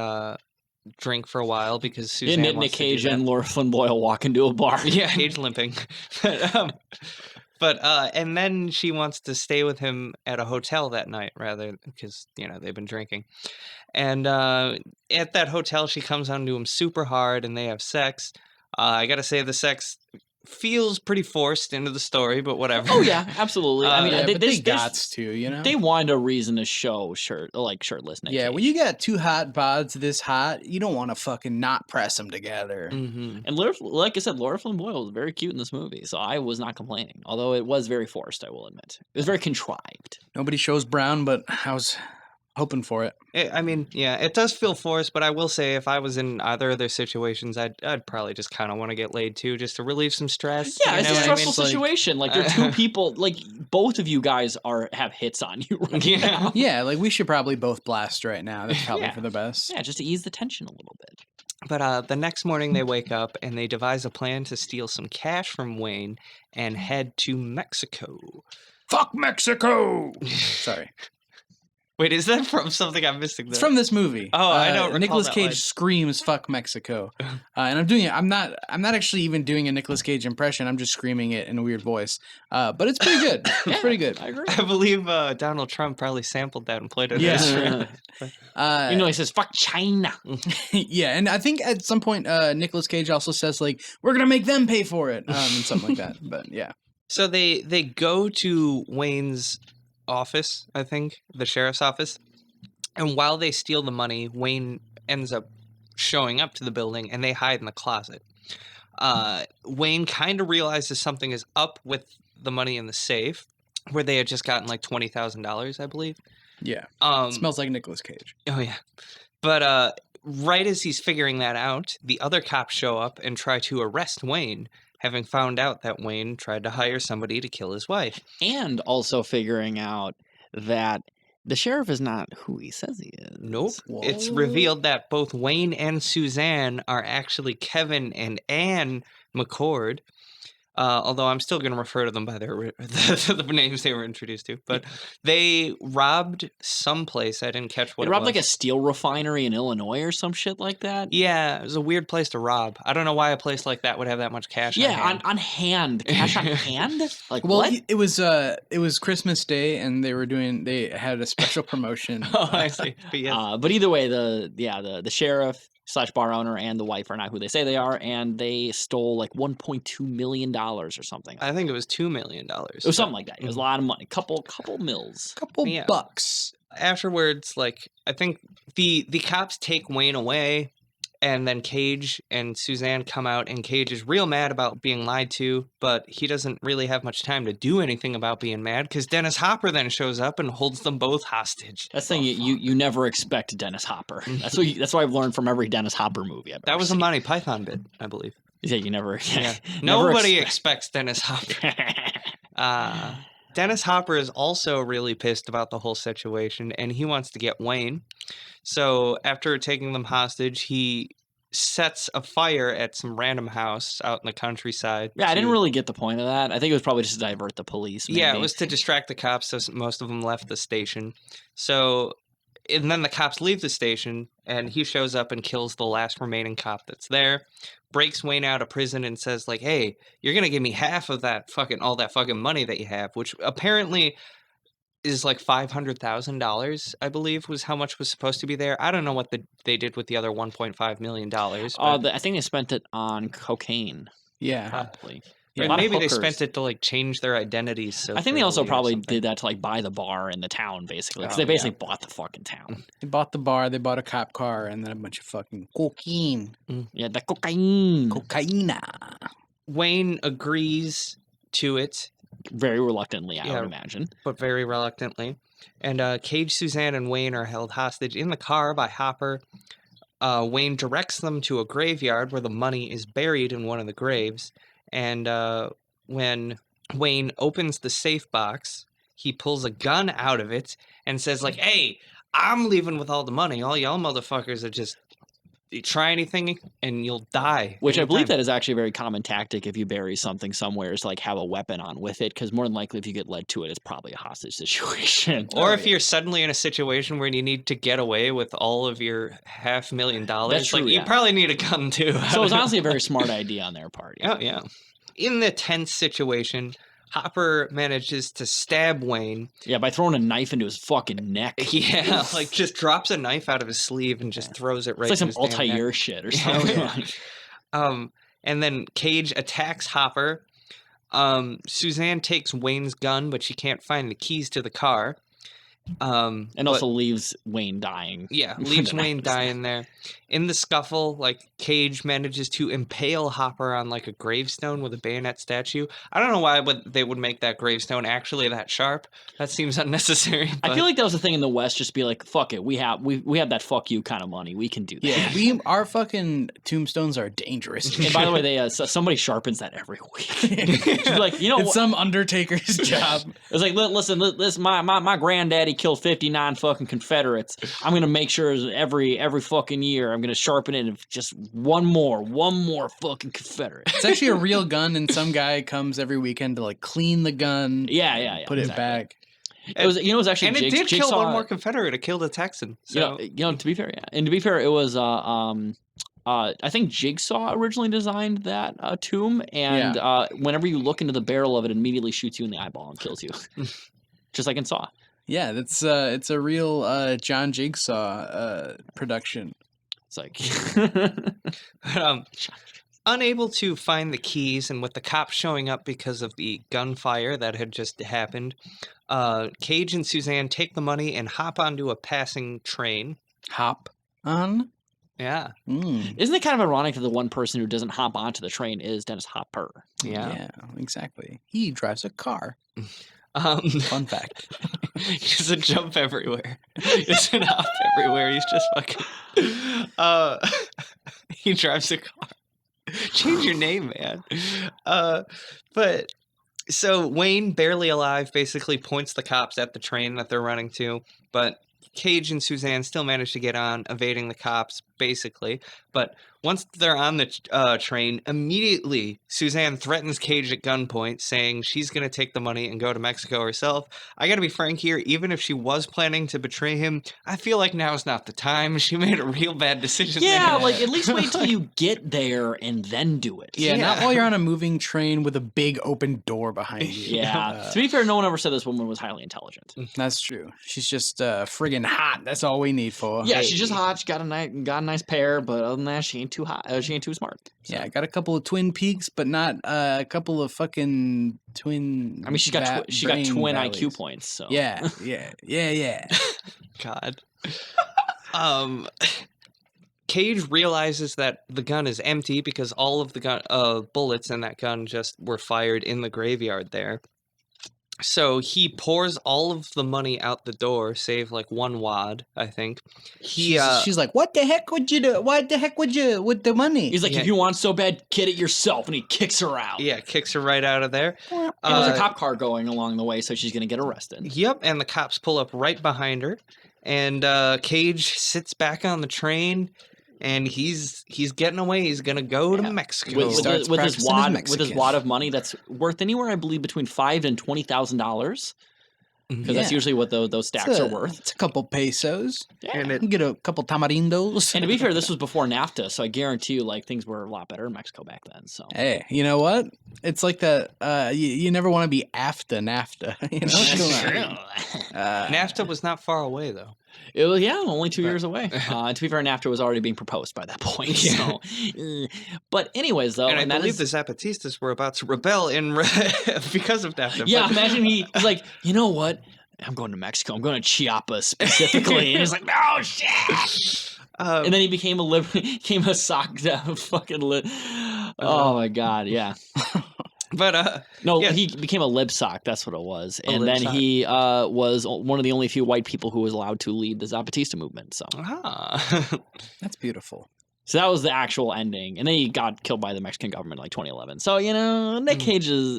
drink for a while because Suzanne Nick wants to do Cage that. and Laura Flynn Boyle walk into a bar. Yeah, Cage limping. But and then she wants to stay with him at a hotel that night, rather because they've been drinking. And at that hotel, she comes onto him super hard, and they have sex. I gotta say, the sex feels pretty forced into the story, but whatever. Oh yeah, absolutely. I mean, Yeah, but there's- they gots to, they want a reason to show shirtless Nick Yeah, Cage. when you got 2 hot bods this hot, you don't want to fucking not press them together. Hmm. And like I said, Laura Flynn Boyle was very cute in this movie, so I was not complaining. Although it was very forced, I will admit. It was very contrived. Nobody shows brown, but I was hoping for it. I mean, yeah, it does feel forced, but I will say, if I was in either of their situations, I'd probably just kind of want to get laid too, just to relieve some stress. Yeah, you it's know a what I mean? stressful situation. Like you're 2 people. Like both of you guys have hits on you right Yeah. now. Yeah, like we should probably both blast right now. That's probably Yeah. for the best. Yeah, just to ease the tension a little bit. But the next morning they wake up and they devise a plan to steal some cash from Wayne and head to Mexico. Fuck Mexico! Sorry. Wait, is that from something I'm missing? It's from this movie. Oh, I don't recall Nicolas that Cage line. screams "Fuck Mexico," and I'm doing it. I'm not actually even doing a Nicolas Cage impression. I'm just screaming it in a weird voice. But it's pretty good. It's pretty good. I agree. I believe Donald Trump probably sampled that and played it. Yeah. as- He says "fuck China." Yeah, and I think at some point Nicolas Cage also says like, "We're gonna make them pay for it," and something like that. But yeah, So they go to Wayne's office, I think, the sheriff's office. And while they steal the money, Wayne ends up showing up to the building and they hide in the closet. Wayne kind of realizes something is up with the money in the safe, where they had just gotten like $20,000, I believe. yeah, It smells like Nicolas Cage. Oh, yeah. But right as he's figuring that out, the other cops show up and try to arrest Wayne, having found out that Wayne tried to hire somebody to kill his wife. And also figuring out that the sheriff is not who he says he is. Nope. It's Whoa. revealed that both Wayne and Suzanne are actually Kevin and Anne McCord. Although I'm still going to refer to them by the names they were introduced to. But they robbed some place. I didn't catch what They it robbed was. like a steel refinery in Illinois or some shit like that. Yeah, it was a weird place to rob. I don't know why a place like that would have that much cash on hand. On hand, cash on hand. Like Well, what? it was Christmas Day, and they had a special promotion. Oh, I see. But yes. But either way, the sheriff / bar owner and the wife are not who they say they are, and they stole like $1.2 million or something. I think it was $2 million. It was something like that. It was a lot of money. Couple mils. Couple Yeah. bucks. Afterwards, like, I think the cops take Wayne away, and then Cage and Suzanne come out, and Cage is real mad about being lied to, but he doesn't really have much time to do anything about being mad, because Dennis Hopper then shows up and holds them both hostage. That's the thing. You never expect Dennis Hopper. That's what I've learned from every Dennis Hopper movie I've That ever was a seen. Monty Python bit, I believe. Yeah, you never. Yeah. never Nobody expects Dennis Hopper. Dennis Hopper is also really pissed about the whole situation, and he wants to get Wayne. So after taking them hostage, he sets a fire at some random house out in the countryside. Yeah, I didn't to- really get the point of that. I think it was probably just to divert the police. Yeah, it maybe. was to distract the cops, so most of them left the station. So, and then the cops leave the station, and he shows up and kills the last remaining cop that's there, breaks Wayne out of prison and says, like, hey, you're going to give me half of that all that fucking money that you have, which apparently is like $500,000, I believe, was how much was supposed to be there. I don't know what they did with the other $1.5 million. But, I think they spent it on cocaine, Yeah. probably. or A lot of maybe they hookers. spent it to like change their identities. I think they also socially or probably something. did that to like buy the bar in the town, basically, because Oh, they basically bought the fucking town. They bought the bar, they bought a cop car, and then a bunch of fucking cocaine. Yeah, the cocaine. Cocaina. Wayne agrees to it, Very reluctantly, I Yeah. would imagine. but very reluctantly. And Cage, Suzanne, and Wayne are held hostage in the car by Hopper. Wayne directs them to a graveyard where the money is buried in one of the graves. And when Wayne opens the safe box, he pulls a gun out of it and says, like, hey, I'm leaving with all the money. All y'all motherfuckers are just try anything and you'll die. Which I believe anytime." that is actually a very common tactic if you bury something somewhere, is to like have a weapon on with it, because more than likely if you get led to it, it's probably a hostage situation. Or if you're suddenly in a situation where you need to get away with all of your $500,000, That's like true, you yeah. probably need a gun too. So it was honestly a very smart idea on their part. Yeah. Oh yeah. In the tense situation, Hopper manages to stab Wayne. Yeah, by throwing a knife into his fucking neck. Yeah, like just drops a knife out of his sleeve and just throws it right. It's like in some his damn neck. Altair shit or Yeah, something. yeah. And then Cage attacks Hopper. Suzanne takes Wayne's gun, but she can't find the keys to the car. And but- also leaves Wayne dying. Yeah, with leaves the knife Wayne in his neck. dying there. In the scuffle, like, Cage manages to impale Hopper on, like, a gravestone with a bayonet statue. I don't know why they would make that gravestone actually that sharp. That seems unnecessary. I but- feel like that was the thing in the West, just be like, fuck it, we have that fuck you kind of money. We can do that. Yeah, our fucking tombstones are dangerous. And by the way, they somebody sharpens that every week. Just be like, you know It's what? some undertaker's job. It's like, listen, my granddaddy killed 59 fucking Confederates. I'm gonna make sure every fucking year I'm gonna sharpen it and just one more fucking Confederate. It's actually a real gun, and some guy comes every weekend to like clean the gun, Yeah. put it exactly. back. It was, it was actually and it did Jigsaw, kill one more Confederate. It killed a Texan. So to be fair, yeah, and to be fair, it was I think Jigsaw originally designed that tomb, and whenever you look into the barrel of it, it immediately shoots you in the eyeball and kills you, just like in Saw. Yeah, that's it's a real John Jigsaw production. It's like, unable to find the keys, and with the cops showing up because of the gunfire that had just happened, Cage and Suzanne take the money and hop onto a passing train. Hop on. Yeah. isn't it kind of ironic that the one person who doesn't hop onto the train is Dennis Hopper? Yeah. Exactly. He drives a car. Um, Fun fact. he doesn't jump everywhere. He doesn't hop everywhere. He's just fucking. He drives a car. Change your name, man. But so Wayne, barely alive, basically points the cops at the train that they're running to, but Cage and Suzanne still manage to get on, evading the cops, basically. But once they're on the train, immediately Suzanne threatens Cage at gunpoint, saying she's going to take the money and go to Mexico herself. I got to be frank here, even if she was planning to betray him, I feel like now's not the time. She made a real bad decision Yeah, there. like at least wait till you get there and then do it. Yeah, not while you're on a moving train with a big open door behind you. Yeah. To be fair, no one ever said this woman was highly intelligent. That's true. She's just friggin' hot. That's all we need for her. Yeah, she's just hot. She got a nice pair, but other than that, she ain't too hot. She ain't too smart. So. Yeah, got a couple of twin peaks, but not a couple of fucking twin. I mean, she got twin IQ points. So Yeah. God. Cage realizes that the gun is empty because all of the bullets in that gun just were fired in the graveyard there. So he pours all of the money out the door, save like one wad, I think. She's like, "What the heck would you do? What the heck would you with the money?" He's like, Yeah. "If you want so bad, get it yourself," and he kicks her out. Yeah, kicks her right out of there. And there's a cop car going along the way, so she's gonna get arrested. Yep, and the cops pull up right behind her, and Cage sits back on the train, and he's getting away. He's gonna go to Mexico. With starts his practicing his wad, with Mexican. his wad of money that's worth anywhere, I believe, between $5,000 and $20,000, because that's Yeah. usually what those stacks are worth. It's a couple pesos. Yeah. And You can get a couple tamarindos. And to be fair, this was before NAFTA, so I guarantee you, like, things were a lot better in Mexico back then. So Hey, you know what? It's like that. You never want to be after NAFTA. You know? Come on. NAFTA was not far away though. It was, only 2 years away. And to be fair, NAFTA was already being proposed by that point. So, but anyways, though, And I that believe is- the Zapatistas were about to rebel because of NAFTA. Yeah, but- imagine he's like, you know what? I'm going to Mexico. I'm going to Chiapas specifically. And he's like, no shit. And then he became a sock fucking oh my god, yeah. But No, yeah. he became a lib sock. That's what it was. A And lib then sock. he was one of the only few white people who was allowed to lead the Zapatista movement. So That's beautiful. that was the actual ending. And then he got killed by the Mexican government in like 2011. So, Nick Cage's,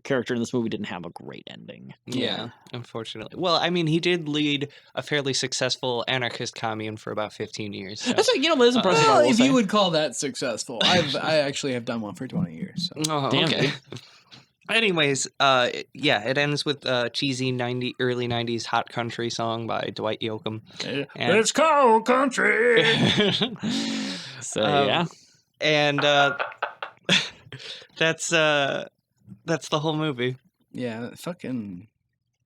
character in this movie didn't have a great ending. yeah, unfortunately. Well, I mean, he did lead a fairly successful anarchist commune for about 15 years. So. That's like, that is impressive. I Well, will if say. you would call that successful, I actually have done one for 20 years. So. Oh, Damn, okay. dude. Anyways, it ends with a cheesy early 90s hot country song by Dwight Yoakam. And- It's cold country. So, Um, And that's the whole movie. Yeah, fucking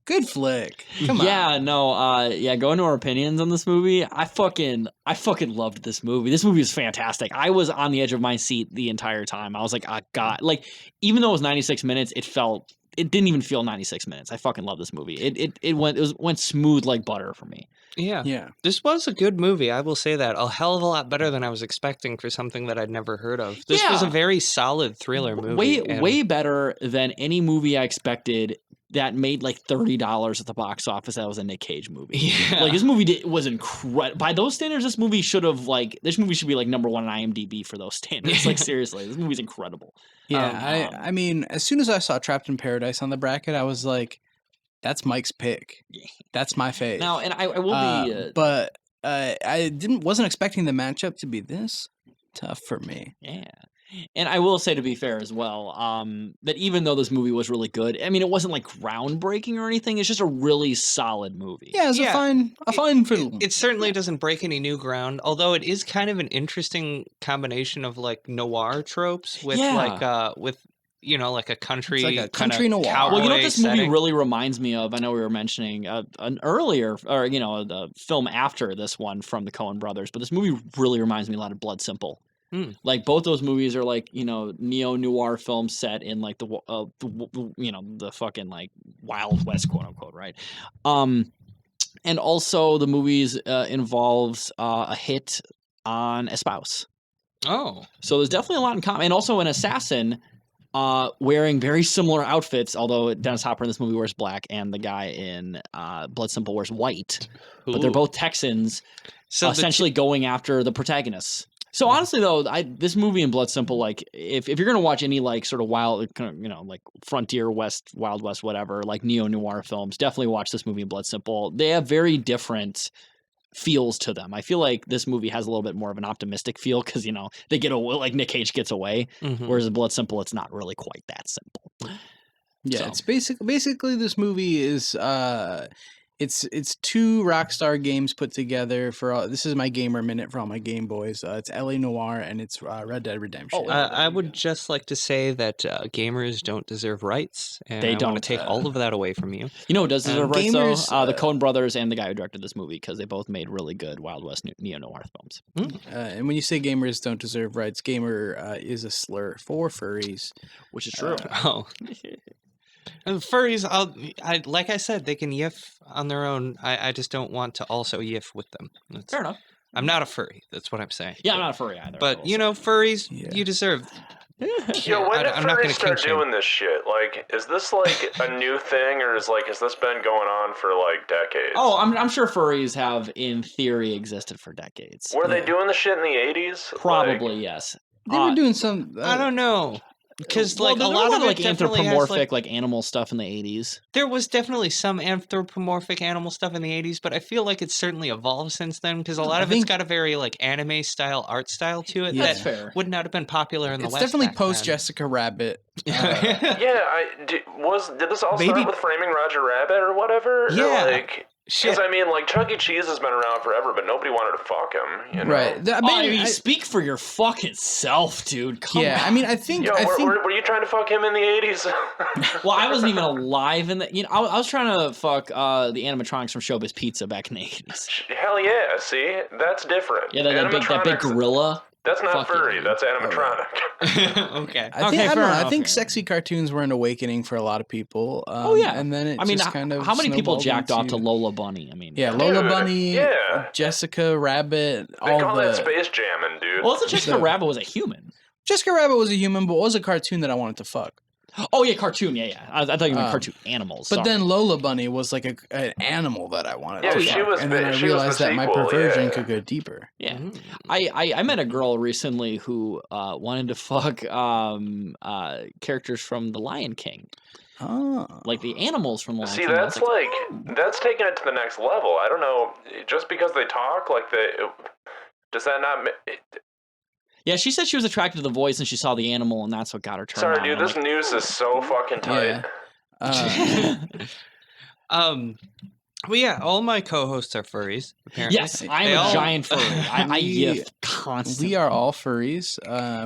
good flick. Come on. Yeah, no, going to our opinions on this movie. I fucking loved this movie. This movie is fantastic. I was on the edge of my seat the entire time. I was like, oh god, like even though it was 96 minutes, it didn't even feel 96 minutes. I fucking love this movie. It went smooth like butter for me. Yeah. Yeah. This was a good movie, I will say that. A hell of a lot better than I was expecting for something that I'd never heard of. This was a Yeah. very solid thriller movie. Way better than any movie I expected that made like $30 at the box office. That was a Nick Cage movie. Yeah. Like this movie was incredible. By those standards, this movie should be like number one on IMDb for those standards. Like seriously, this movie's incredible. Yeah, I mean, as soon as I saw Trapped in Paradise on the bracket, I was like, that's Mike's pick. That's my fave. Now, and I will be, but I wasn't expecting the matchup to be this tough for me. yeah. And I will say, to be fair as well, that even though this movie was really good, I mean, it wasn't like groundbreaking or anything. It's just a really solid movie. Yeah, it's Yeah. a fine film. It certainly doesn't break any new ground, although it is kind of an interesting combination of like noir tropes with like a country It's like a kinda country noir. cowboy Well, you know what this movie setting. really reminds me of? I know we were mentioning an earlier, or the film after this one from the Coen brothers, but this movie really reminds me a lot of Blood Simple. Like both those movies are like neo noir films set in like the fucking like Wild West, quote unquote, right? And also the movies involves a hit on a spouse. Oh, So there's definitely a lot in common, and also an assassin wearing very similar outfits. Although Dennis Hopper in this movie wears black, and the guy in Blood Simple wears white, but they're Ooh. both Texans, So essentially going after the protagonists. So honestly, though, this movie in Blood Simple, like if you're gonna watch any like sort of wild, like frontier west, Wild West, whatever, like neo noir films, definitely watch this movie in Blood Simple. They have very different feels to them. I feel like this movie has a little bit more of an optimistic feel because they get away, like Nick Cage gets away, whereas in Blood Simple, it's not really quite that simple. Yeah, So. it's basically this movie is it's two Rockstar games put together this is my gamer minute for all my Game Boys. It's LA Noire and it's Red Dead Redemption. I would just like to say that gamers don't deserve rights, and They I want don't. to take all of that away from you. You know who does deserve rights gamers, though? The Coen brothers and the guy who directed this movie because they both made really good Wild West neo-noir films. And when you say gamers don't deserve rights, gamer is a slur for furries. Which is true. Oh. And furries, like I said, they can yiff on their own. I just don't want to also yiff with them. Fair enough. I'm not a furry. That's what I'm saying. Yeah, I'm not a furry either. But, furries, Yeah. you deserve... Yo, when did I'm not gonna furries start kink shame. doing this shit? Like, is this like a new thing, or has this been going on for like decades? Oh, I'm sure furries have, in theory, existed for decades. Were they doing the shit in the 80s? Probably, yes. They were doing some. I don't know. Because, Well, like, there a was lot of it like definitely has, anthropomorphic, like, animal stuff in the 80s. there was definitely some anthropomorphic animal stuff in the 80s, but I feel like it's certainly evolved since then, because a lot of it's got a very, like, anime-style art style to it That's that fair. would not have been popular in the It's West definitely back post then. Jessica Rabbit. Yeah, did this all Maybe- start with Framing Roger Rabbit or whatever? Yeah. Like, Shit. because I mean, like Chuck E. Cheese has been around forever, but nobody wanted to fuck him. You know? Right. Speak for your fucking self, dude. Come Yeah, on. I mean, I think. Yo, were you trying to fuck him in the 80s? Well, I wasn't even alive in the. I was trying to fuck the animatronics from Showbiz Pizza back in the 80s. Hell yeah! See, that's different. Yeah, that big Animatronics- gorilla. That's not Fuck yeah, furry. dude. That's animatronic. Okay. I think, Okay, I don't fair know. I enough, think yeah. sexy cartoons were an awakening for a lot of people. Oh yeah, and then it I mean, just kind of how many people snowballed jacked off to into- Lola Bunny? I mean, Yeah, Lola Dude, Bunny, yeah. Jessica Rabbit, They all call the. that space jamming, dude. Well, it's Jessica So- Rabbit was a human. Jessica Rabbit was a human, but was a cartoon that I wanted to fuck. Oh yeah, cartoon. Yeah. I thought you meant cartoon animals. But sorry. then Lola Bunny was like an animal that I wanted Yeah, to she fuck. was And then the- I she was the realized that my sequel, perversion yeah. could go deeper. yeah, Mm. I met a girl recently who wanted to fuck characters from The Lion King, Oh. like the animals from The Lion See, King. I was that's that's taking it to the next level. I don't know. Just because they talk like does that not? Yeah, she said she was attracted to the voice and she saw the animal and that's what got her turned Sorry, on. dude. I'm This like, news is so fucking tight. Yeah. Well, yeah, all my co-hosts are furries, apparently. yes, I'm They a all- giant furry. I We- yiff constantly. We are all furries.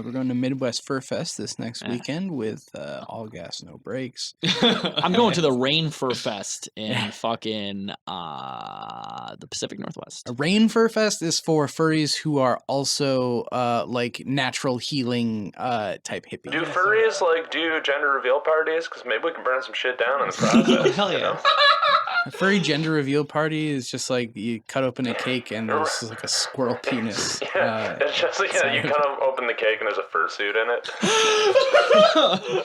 We're going to Midwest Fur Fest this next Yeah. weekend with all gas, no brakes. I'm going to the Rain Fur Fest in fucking the Pacific Northwest. A Rain Fur Fest is for furries who are also like natural healing type hippies. Do furries do gender reveal parties? Because maybe we can burn some shit down in the process. Hell you yeah. know? A furry gender reveal party is just like you cut open a cake and there's like a squirrel penis. Yeah, it's just you inside. kind of open the cake and there's a fursuit in it.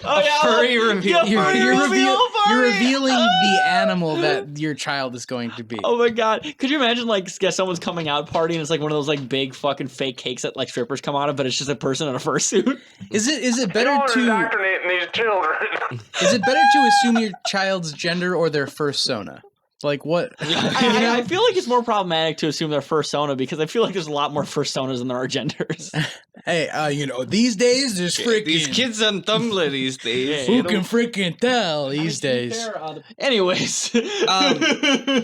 Oh furry reveal. You're, furry you're, reveal you're party! revealing the animal that your child is going to be. Oh my god! Could you imagine someone's coming out party and it's like one of those like big fucking fake cakes that like strippers come out of, but it's just a person in a fursuit? Is it You better don't to indoctrinating these children. is it better to assume your child's gender or their fursona? Like what? I feel like it's more problematic to assume they're fursona because I feel like there's a lot more fursonas than there are genders. Hey, these days there's freaking These kids on Tumblr these days. who can freaking tell these days. Anyways,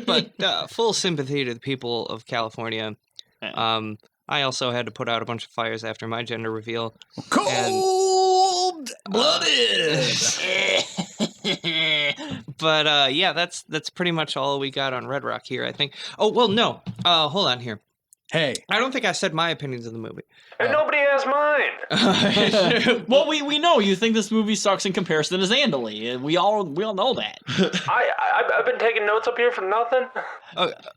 But full sympathy to the people of California. I also had to put out a bunch of fires after my gender reveal. Cold blooded. But yeah, that's pretty much all we got on Red Rock here, I think. Oh, well, no. Hold on here. Hey, I don't think I said my opinions of the movie. And nobody has mine. well, we know you think this movie sucks in comparison to Zandali. We all know that. I've been taking notes up here for nothing.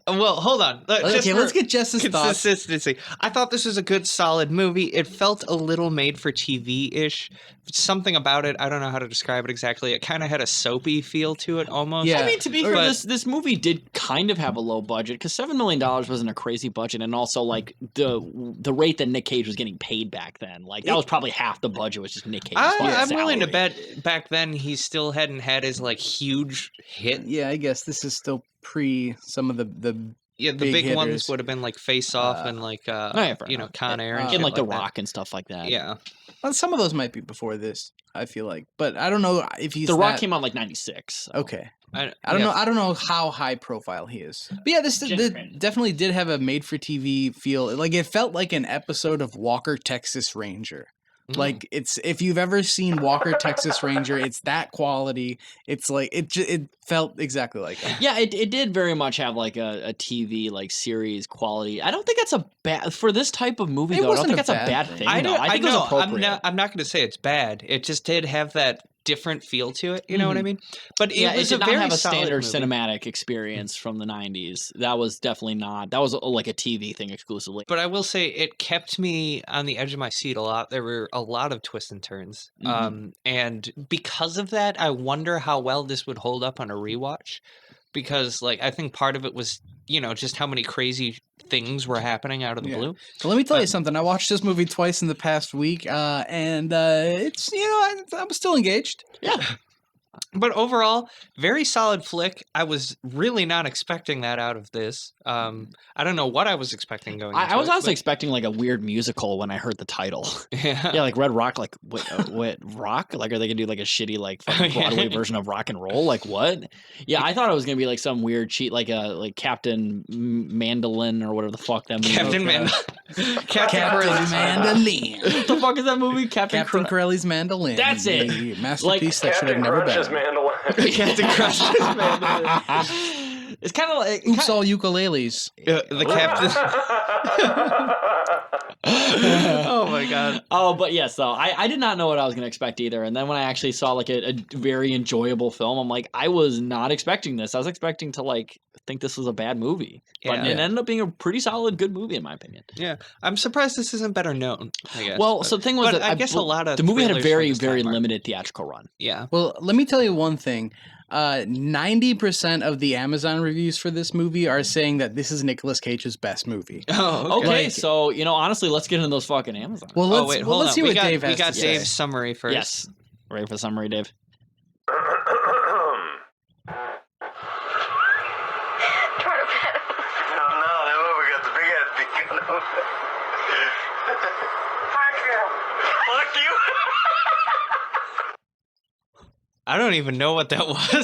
Well, hold on. okay, let's get Jess's thoughts. Consistency. I thought this was a good, solid movie. It felt a little made for TV-ish. Something about it, I don't know how to describe it exactly. It kind of had a soapy feel to it, almost. Yeah. I mean, to be fair, But- this movie did kind of have a low budget because $7 million wasn't a crazy budget, and also like the rate that Nick Cage was getting paid back then, like that was probably half the budget was just Nick Cage's fucking I'm willing to salary. bet back then he still hadn't had his like huge hit. Yeah, I guess this is still pre some of the Yeah, the big big ones hitters. would have been like Face Off and like fair you know, enough. Con Air and And, shit And like The that. Rock and stuff like that. Yeah. Well, some of those might be before this, I feel like, but I don't know if he's The Rock that- came out like 96. So. Okay, I don't yeah, know. I don't know how high profile he is. But yeah, this Generally. definitely did have a made-for-TV feel. Like it felt like an episode of Walker Texas Ranger. Mm. Like it's if you've ever seen Walker Texas Ranger, it's that quality. It's like it felt exactly like that. Yeah, it did very much have like a TV like series quality. I don't think that's a bad for this type of movie. It Though I don't wasn't think a that's a bad bad thing. thing. I though. I think it was know. appropriate. I'm not going to say it's bad. It just did have that different feel to it. You know what I mean? But it Yeah, was it a did not very have a solid standard movie. cinematic experience from the 90s. That was definitely not. That was like a TV thing exclusively. But I will say it kept me on the edge of my seat a lot. There were a lot of twists and turns. Mhm. And because of that, I wonder how well this would hold up on a rewatch. Because like I think part of it was, you know, just how many crazy things were happening out of the Yeah. blue. So let me tell you But- something. I watched this movie twice in the past week, and it's I'm still engaged. Yeah. But overall, very solid flick. I was really not expecting that out of this. I don't know what I was expecting going into I was it, honestly but- expecting like a weird musical when I heard the title. yeah. Yeah, like Red Rock, like what rock? Like, are they gonna do like a shitty like fucking Broadway version of rock and roll? Like what? Yeah, I thought it was gonna be like some weird cheat, like Captain Mandolin or whatever the fuck that movie. Captain Okay. Man. Captain Corelli's Mandolin. What the fuck is that movie? Captain Corelli's Mandolin. That's it. The masterpiece that should have Captain never Crunch's been. mandolin. Captain Crunch's Mandolin. It's kind of like Oops, all ukuleles. The captain. Oh my god. Oh, but yes, though I did not know what I was gonna expect either. And then when I actually saw like a very enjoyable film, I'm like, I was not expecting this. I was expecting to like think this was a bad movie, but Yeah. it ended up being a pretty solid, good movie in my opinion. Yeah, I'm surprised this isn't better known. I guess. Well, but- so the thing was but that I guess a lot of the movie had a thrillers from very this time very are- limited theatrical run. Yeah. Well, let me tell you one thing. 90% of the Amazon reviews for this movie are saying that this is Nicolas Cage's best movie. Oh, Okay, Like- so honestly, let's get into those fucking Amazon. Well, Oh let's, wait, well, hold let's on. see We what got Dave has got to Dave's say. summary first. Yes, ready for the summary, Dave? Try to pet him. No, that movie got the big ass beacon. Fuck you. Fuck you. I don't even know what that was.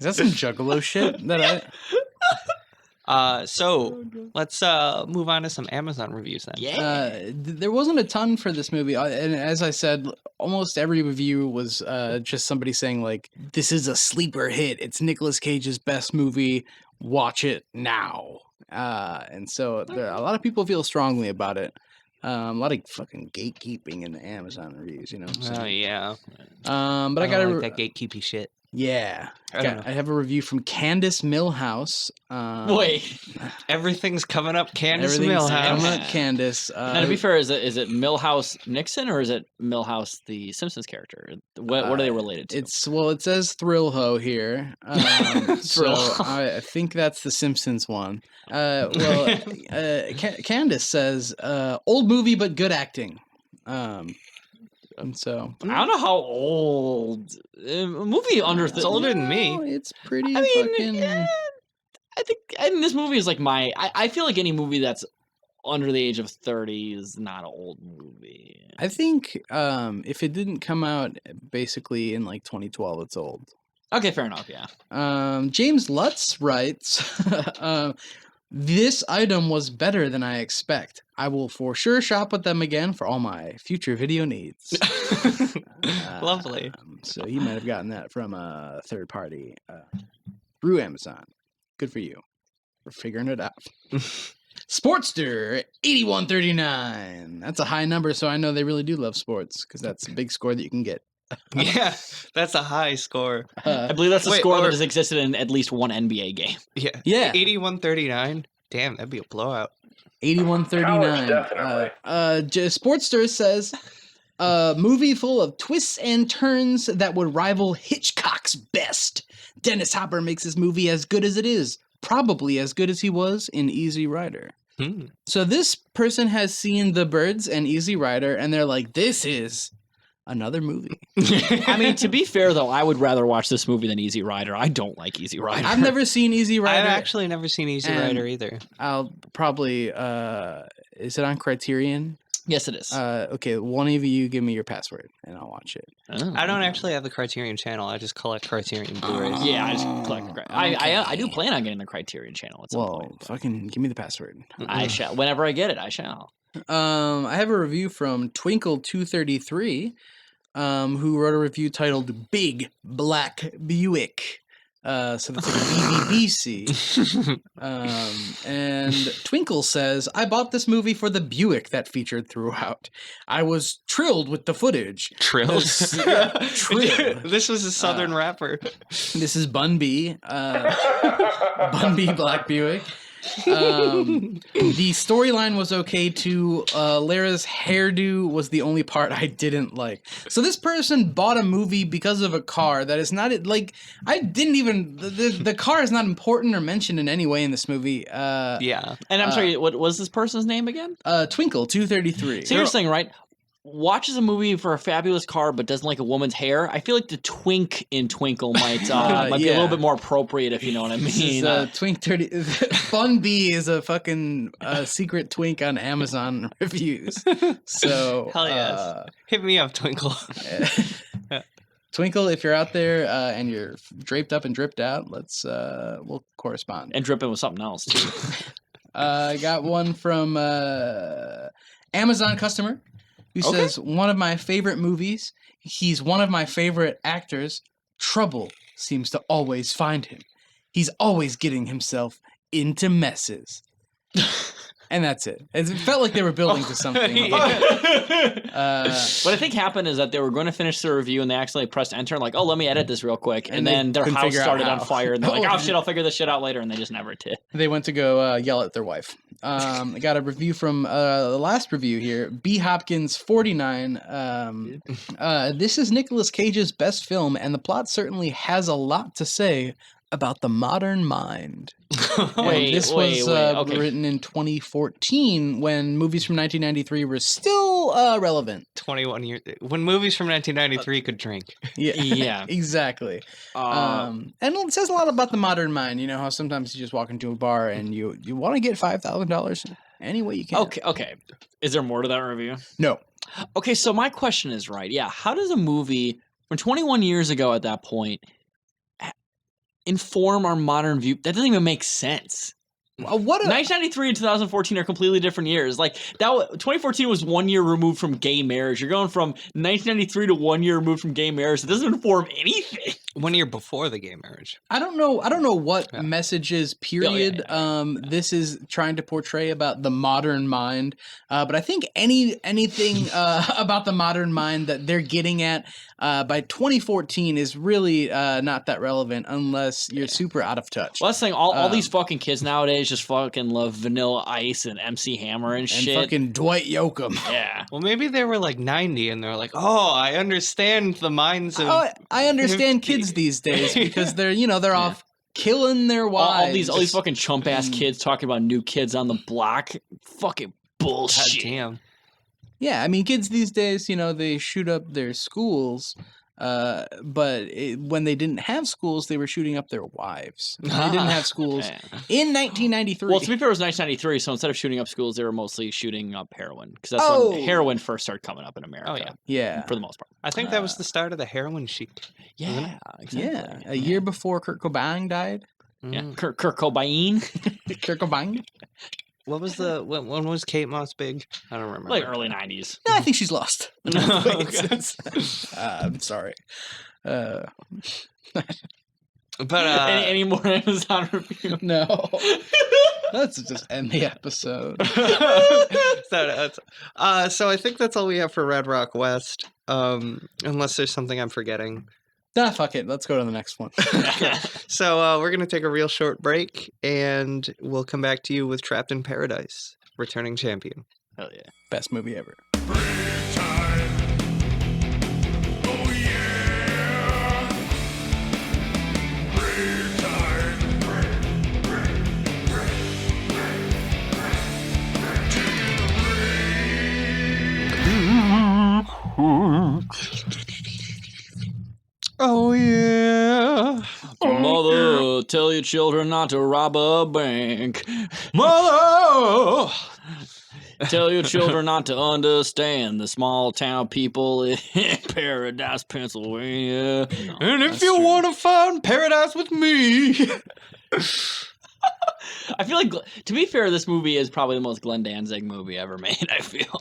Is that some Juggalo shit that So let's move on to some Amazon reviews then. Yeah. there wasn't a ton for this movie, and as I said, almost every review was just somebody saying like, "This is a sleeper hit. It's Nicolas Cage's best movie. Watch it now." And so a lot of people feel strongly about it. A lot of fucking gatekeeping in the Amazon reviews, you know. What I'm Oh saying? yeah. But I don't got like that gatekeepy shit. yeah. I don't know. I have a review from Candace Millhouse. Wait. Everything's coming up, Candace Everything's Millhouse. coming up, Candace. Now, to be fair, is it Milhouse Nixon or is it Milhouse the Simpsons character? What are they related to? It says Thrill Ho here. Thrill so Ho. I think that's the Simpsons one. Candace says, old movie but good acting. And so I don't know how old a movie under. It's older than me. no, it's pretty I mean, fucking. I think this movie is like I feel like any movie that's under the age of 30 is not an old movie. I think if it didn't come out basically in like 2012, it's old. Okay, fair enough. Yeah. James Lutz writes, this item was better than I expect. I will for sure shop with them again for all my future video needs. Lovely. So he might have gotten that from a third party through Amazon. Good for you for figuring it out. Sportster 8139. That's a high number, so I know they really do love sports because that's a big score that you can get. Yeah, that's a high score. I believe that's a Wait, score or- that has existed in at least one NBA game. Yeah. Yeah. 81-39. Damn, that'd be a blowout. 8139. College, Sportster says, a movie full of twists and turns that would rival Hitchcock's best. Dennis Hopper makes this movie as good as it is, probably as good as he was in Easy Rider. Hmm. So this person has seen The Birds and Easy Rider, and they're like, this is another movie. I mean, to be fair though, I would rather watch this movie than Easy Rider. I don't like Easy Rider. I've never seen Easy I've Rider. actually never seen Easy and Rider either. I'll probably is it on Criterion? Yes, it is. Okay, one of you give me your password and I'll watch it. I don't actually have the Criterion channel. I just collect Criterion Blu-rays. Yeah, I just collect. I do plan on getting the Criterion channel at some Well, point. fucking give me the password. I shall. Whenever I get it, I shall. I have a review from Twinkle233, who wrote a review titled "Big Black Buick." So that's like a BBBC. And Twinkle says, "I bought this movie for the Buick that featured throughout. I was thrilled with the footage. Trilled? Trilled. This was a southern rapper. This is Bun B. Bun B Black Buick. The storyline was okay too. Lara's hairdo was the only part I didn't like. So this person bought a movie because of a car that is not like I didn't even the car is not important or mentioned in any way in this movie. Yeah. And I'm sorry, what was this person's name again? Twinkle 233. So you're saying, right? Watches a movie for a fabulous car but doesn't like a woman's hair. I feel like the twink in Twinkle might be a little yeah. bit more appropriate, if you know what I This mean. is, Twink 30. Bun B is a fucking secret twink on Amazon reviews. So Hell yes. Hit me up, Twinkle. Twinkle, if you're out there and you're draped up and dripped out, we'll correspond. And dripping with something else too. I got one from Amazon customer who says, one of my favorite movies. He's one of my favorite actors. Trouble seems to always find him. He's always getting himself into messes. And that's it. It felt like they were building to something. What I think happened is that they were going to finish the review and they accidentally pressed enter and like, oh, let me edit this real quick. And they then their couldn't house figure out started on how. fire and they're like, oh shit, I'll figure this shit out later. And they just never did. They went to go yell at their wife. I got a review from the last review here. B Hopkins 49. This is Nicolas Cage's best film, and the plot certainly has a lot to say about the modern mind. This was written in 2014 when movies from 1993 were still relevant. 21 years. When movies from 1993 could drink. Yeah. Exactly. And it says a lot about the modern mind. You know how sometimes you just walk into a bar and you want to get $5,000 any way you can. Okay. Is there more to that review? No. Okay, so my question is right. Yeah, how does a movie from 21 years ago at that point inform our modern view? That doesn't even make sense. 1993 and 2014 are completely different years. Like 2014 was 1 year removed from gay marriage. You're going from 1993 to 1 year removed from gay marriage. It doesn't inform anything. 1 year before the gay marriage. I don't know what messages period this is trying to portray about the modern mind. But I think anything about the modern mind that they're getting at by 2014 is really not that relevant unless you're super out of touch. Well, that's the thing. All these fucking kids nowadays just fucking love Vanilla Ice and MC Hammer and shit. And fucking Dwight Yoakam. Yeah. Well, maybe they were like 90 and they're like, oh, I understand the minds of... I understand kids these days because they're off killing their wives. All these fucking chump ass kids talking about New Kids on the Block. Fucking bullshit. God damn. Yeah, I mean, kids these days, they shoot up their schools, but when they didn't have schools, they were shooting up their wives. They didn't have schools in 1993. Well, to be fair, it was 1993, so instead of shooting up schools, they were mostly shooting up heroin, because that's when heroin first started coming up in America. Oh, yeah. Yeah. For the most part. I think that was the start of the heroin chic. Yeah, exactly. Yeah, a year before Kurt Cobain died. Yeah, Kurt Cobain. Kurt Cobain? What was when was Kate Moss big? I don't remember. Like early 90s. No, I think she's lost. Okay. I'm sorry. But any more Amazon review? No. Let's just end the episode. So I think that's all we have for Red Rock West. Unless there's something I'm forgetting. Nah, fuck it. Let's go to the next one. So we're going to take a real short break, and we'll come back to you with Trapped in Paradise, Returning Champion. Hell yeah. Best movie ever. Mother, tell your children not to rob a bank. Mother! Tell your children not to understand the small town people in Paradise, Pennsylvania. And if That's you true. want to find paradise with me. I feel like, to be fair, this movie is probably the most Glenn Danzig movie ever made, I feel.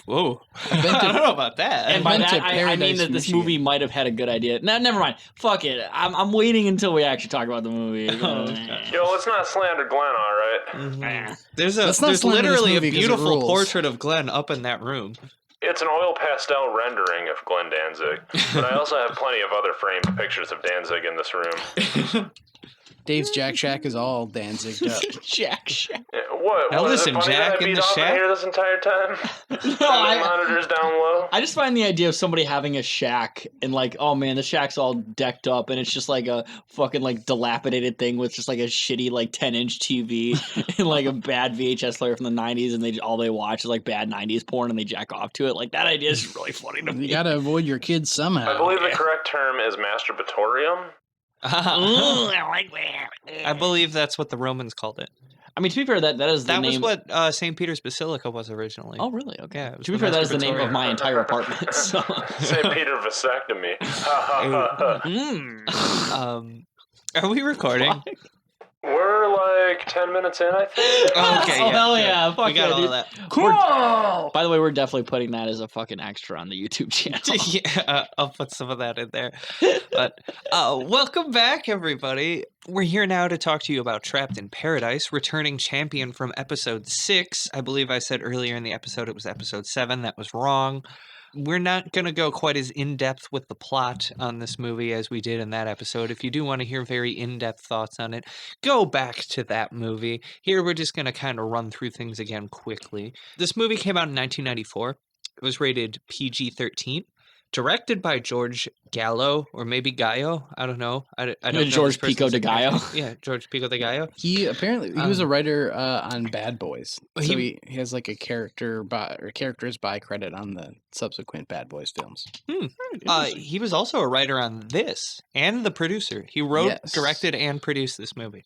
Whoa. been to- I don't know about that. And by went that, to I mean Paradise, that this Michigan. movie might have had a good idea. No, never mind. Fuck it. I'm waiting until we actually talk about the movie. Okay. Yo, let's not slander Glenn, all right? Mhm. There's Let's not there's slander this literally a movie 'cause it beautiful rules. portrait of Glenn up in that room. It's an oil pastel rendering of Glenn Danzig, but I also have plenty of other framed pictures of Danzig in this room. Dave's Jack Shack is all Danzig up. Jack Shack. What? Now What, is listen, it funny Jack that I in beat the off shack? in here this entire time? No, And the I, monitors down low? I just find the idea of somebody having a shack and like, oh man, the shack's all decked up and it's just like a fucking like dilapidated thing with just like a shitty like 10-inch TV and like a bad VHS player from the 90s and all they watch is like bad 90s porn and they jack off to it. Like that idea is really funny to me. You gotta avoid your kids somehow. I believe the correct term is masturbatorium. I believe that's what the Romans called it. I mean, to be fair, that is the That was name. what St. Peter's Basilica was originally. Oh, really? Okay. Yeah, it was To be the fair, that is the name of masturbatorium. my entire apartment. So. St. Peter vasectomy. Are we recording? We're like 10 minutes in, I think. Okay, Oh, hell yeah. good. Fuck We got yeah, all dude. that. Cool. By the way, we're definitely putting that as a fucking extra on the YouTube channel. Yeah, I'll put some of that in there. But welcome back, everybody. We're here now to talk to you about Trapped in Paradise, returning champion from episode 6. I believe I said earlier in the episode it was episode 7. That was wrong. We're not going to go quite as in-depth with the plot on this movie as we did in that episode. If you do want to hear very in-depth thoughts on it, go back to that movie. Here we're just going to kind of run through things again quickly. This movie came out in 1994. It was rated PG-13. Directed by George Gallo, or maybe Gallo. I don't know. I don't know George this person's Pico de name. Gallo. Yeah, George Pico de Gallo. He apparently he was a writer on Bad Boys, so he- he has like a characters by credit on the subsequent Bad Boys films. He was also a writer on this and the producer. He wrote, Yes. directed, and produced this movie.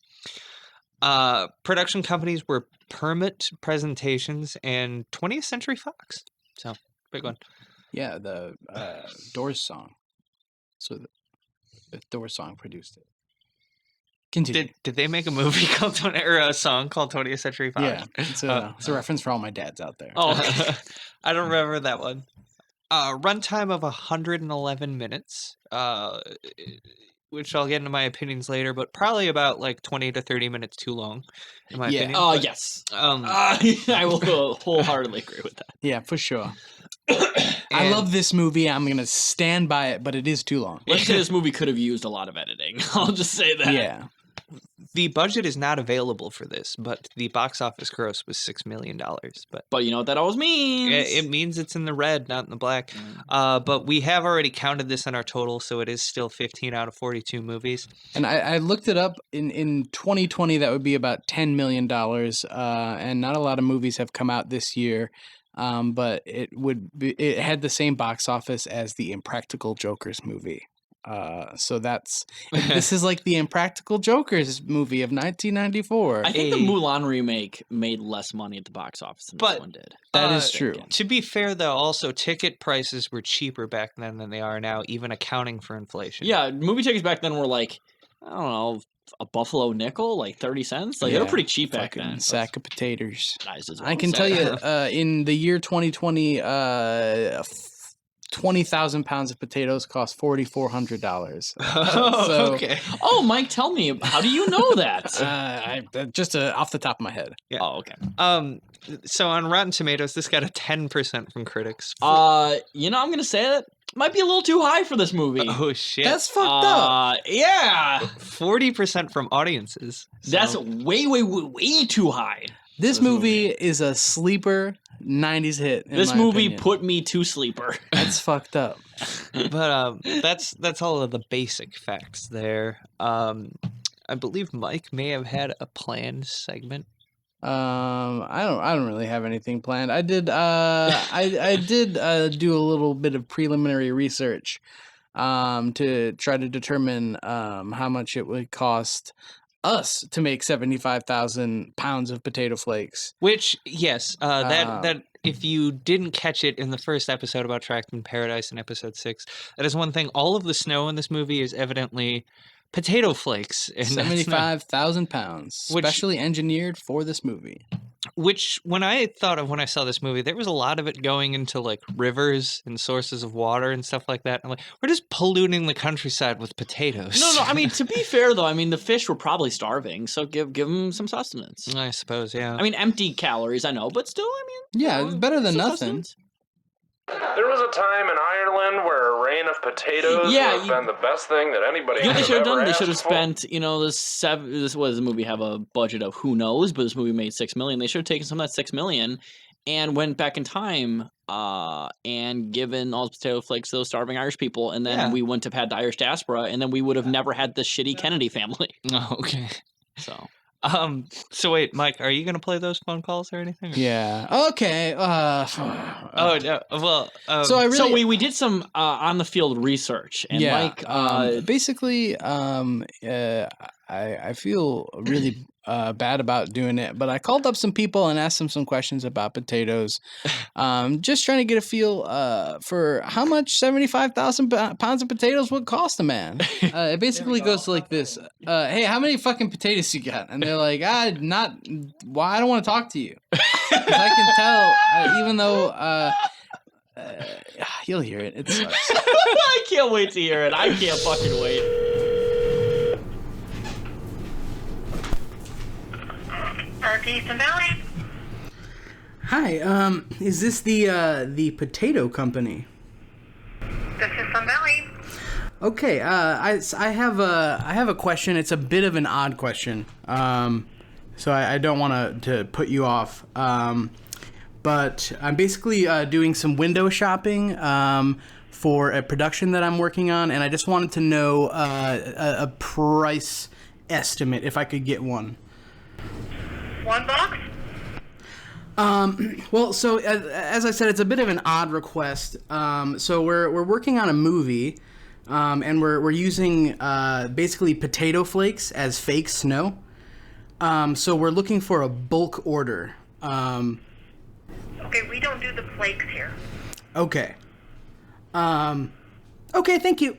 Production companies were Permit Presentations and 20th Century Fox. So, big one. Yeah, the Doors song. So the Doors song produced it. Continue. Did they make a movie called or a song called 20th Century Fox? Yeah, it's a reference for all my dads out there. Oh, okay. I don't remember that one. Runtime of 111 minutes, which I'll get into my opinions later, but probably about like 20 to 30 minutes too long, in my Yeah. opinion. Oh, But, yes. Um, I will wholeheartedly agree with that. Yeah, for sure. I and- love this movie. I'm gonna stand by it, but it is too long. Let's say this movie could have used a lot of editing. I'll just say that. Yeah, The budget is not available for this, but the box office gross was $6 million. But But you know what that always means? it means it's in the red, not in the black. But we have already counted this in our total, so it is still 15 out of 42 movies. and I looked it up in 2020. That would be about $10 million. And not a lot of movies have come out this year. But it had the same box office as the Impractical Jokers movie. So this is like the Impractical Jokers movie of 1994. I think the a- Mulan remake made less money at the box office than But- this one did. That uh, is true. To be fair, though, also ticket prices were cheaper back then than they are now, even accounting for inflation. Yeah, movie tickets back then were like, I don't know, a buffalo nickel, like 30 cents. Like they were Yeah, pretty cheap back Fucking then. sack of potatoes. Nice as I well, can sack. tell you, in the year 2020, 20,000 pounds of potatoes cost $4,400. So- okay. Oh, Mike, tell me, how do you know that? Just off the top of my head. Yeah. Oh, okay. So on Rotten Tomatoes, this got a 10% from critics. I'm gonna say that might be a little too high for this movie. Oh shit! That's fucked up. Yeah, 40% from audiences. that's So- way too high. This this movie is a sleeper 90s hit. in This my movie opinion. put me to sleeper. That's fucked up. but that's all of the basic facts there. I believe Mike may have had a planned segment. I don't really have anything planned. I did I did do a little bit of preliminary research to try to determine how much it would cost us to make 75,000 pounds of potato flakes. Which, yes, Um, that if you didn't catch it in the first episode about Trapped in Paradise in episode 6, that is one thing. All of the snow in this movie is evidently potato flakes, and that's not, 75,000 pounds, Which- specially engineered for this movie. which when I saw this movie, there was a lot of it going into like rivers and sources of water and stuff like that. I'm like, we're just polluting the countryside with potatoes. No, I mean, to be fair though, I mean the fish were probably starving, so give them some sustenance. I suppose, yeah. I mean, empty calories, I know, but still, I mean, Yeah, it's better than some nothing. sustenance. There was a time in Ireland where a rain of potatoes Yeah, would have been the best thing that anybody You know what they could should have have done? ever They should have asked for. spent, this was the movie have a budget of who knows, but this movie made $6 million. They should have taken some of that $6 million and went back in time and given all the potato flakes to those starving Irish people, and then Yeah. we wouldn't have had the Irish diaspora, and then we would have never had this shitty Kennedy family. Oh, okay. So So wait, Mike, are you gonna play those phone calls or anything? Yeah. Okay. Oh no. Well. so I really. so we did some on the field research, and yeah. like Basically, I feel really bad about doing it, but I called up some people and asked them some questions about potatoes. Just trying to get a feel for how much 75,000 pounds of potatoes would cost a man. It basically goes like this: hey, how many fucking potatoes you got? And they're like, not. Why? I don't want to talk to you. 'Cause I can tell, even though. You'll hear it. It sucks. I can't wait to hear it. I can't fucking wait. Eastern Valley. Hi, is this the potato company? This is Sun Valley. Okay, I have a question. It's a bit of an odd question. So I don't want to put you off. But I'm basically doing some window shopping for a production that I'm working on, and I just wanted to know a price estimate if I could get one. One box? Well, so as I said, it's a bit of an odd request. So we're working on a movie, and we're using basically potato flakes as fake snow. So we're looking for a bulk order. Okay, we don't do the flakes here. Okay. Okay, thank you.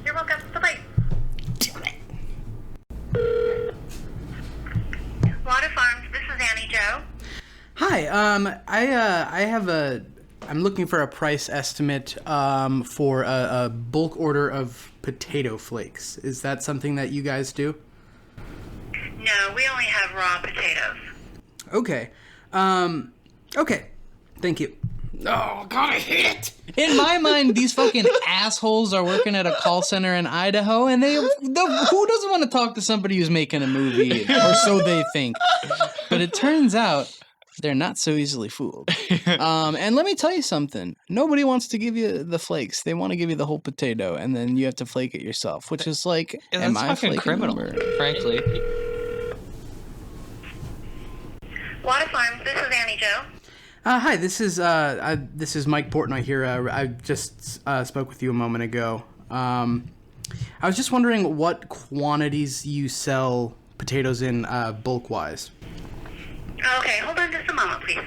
You're welcome. Bye-bye. Water Farms, this is Annie Joe. Hi. I'm looking for a price estimate for a bulk order of potato flakes. Is that something that you guys do? No, we only have raw potatoes. Okay. Okay. Thank you. Oh, God, I hate it. In my mind, these fucking assholes are working at a call center in Idaho, and who doesn't want to talk to somebody who's making a movie, or so they think. But it turns out they're not so easily fooled. And let me tell you something. Nobody wants to give you the flakes. They want to give you the whole potato, and then you have to flake it yourself, which is like, Yeah, am that's I fucking flaking criminal, them, or- frankly. Water Farms, this is Annie Joe. Hi, this is Mike Portnoy here. I just spoke with you a moment ago. I was just wondering what quantities you sell potatoes in bulk wise. Okay, hold on just a moment, please.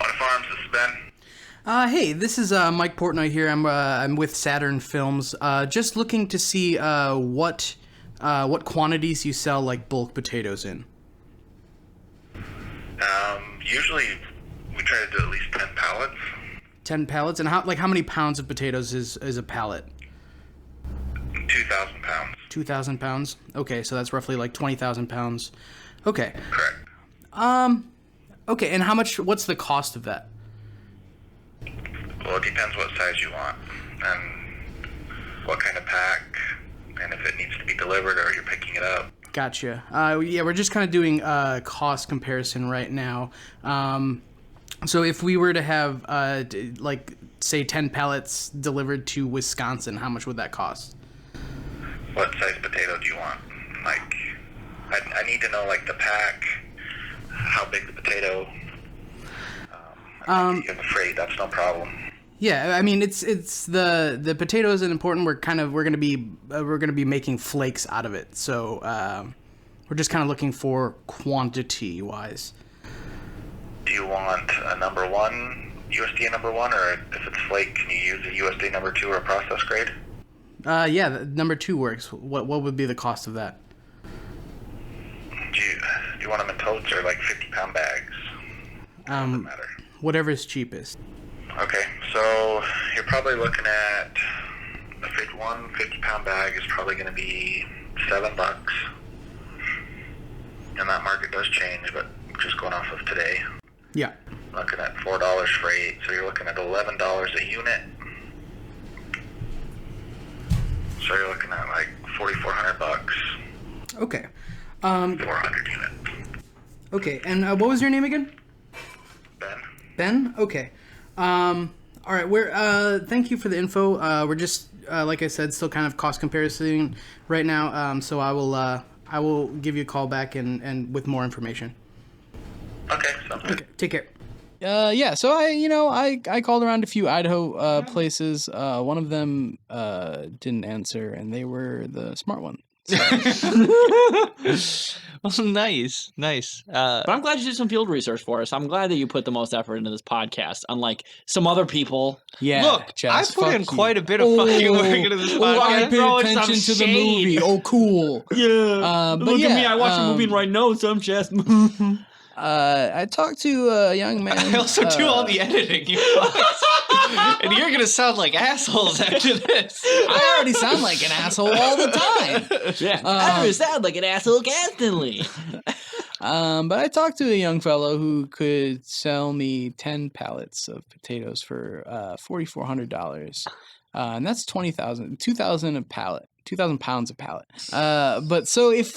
Water Farms, this is Ben. Hey, this is Mike Portnoy here. I'm with Saturn Films. Just looking to see what quantities you sell like bulk potatoes in. Usually we try to do at least 10 pallets. 10 pallets, and how many pounds of potatoes is a pallet? 2,000 pounds. 2,000 pounds. Okay, so that's roughly like 20,000 pounds. Okay. Correct. Okay, and what's the cost of that? Well, it depends what size you want and what kind of pack, and if it needs to be delivered or you're picking it up. Gotcha. Yeah, we're just kind of doing cost comparison right now. So if we were to have, say 10 pallets delivered to Wisconsin, how much would that cost? What size potato do you want? Like, I need to know, like, the pack, how big the potato. Um, If you have a freight, that's no problem. Yeah, I mean it's the potato isn't important. We're gonna be making flakes out of it. So we're just kind of looking for quantity wise. Do you want a number 1, USDA number 1, or if it's flake, can you use a USDA number 2 or a process grade? Yeah, number 2 works. What would be the cost of that? Do you want them in totes or like 50-pound bags? Doesn't matter. Whatever is cheapest. Okay, so you're probably looking at one 50-pound bag is probably going to be $7. And that market does change, but just going off of today. Yeah. Looking at $4 freight, so you're looking at $11 a unit. So you're looking at like $4,400. Okay. 400 units. Okay, and what was your name again? Ben? Ben? Okay. All right, we're thank you for the info. We're just like I said, still kind of cost comparison right now. So I will give you a call back and with more information. Okay, sounds good. Okay, take care. Yeah, so I called around a few Idaho places. One of them didn't answer, and they were the smart one. Well, nice. But I'm glad you did some field research for us. I'm glad that you put the most effort into this podcast, unlike some other people. Yeah, Look, Jess, I put in fuck you. quite a bit of fucking work into this podcast. I paid Throwing attention some to the shade. movie. Oh, cool. Yeah. But Look yeah, at me. I watched a movie and write notes. I'm just. I talked to a young man. I also do all the editing, you fucks. And you're gonna sound like assholes after this. I already sound like an asshole all the time. Yeah. I always sound like an asshole constantly. But I talked to a young fellow who could sell me 10 pallets of potatoes for $4,400. And that's $2,000 a pallet. 2,000 pounds a pallet. But so if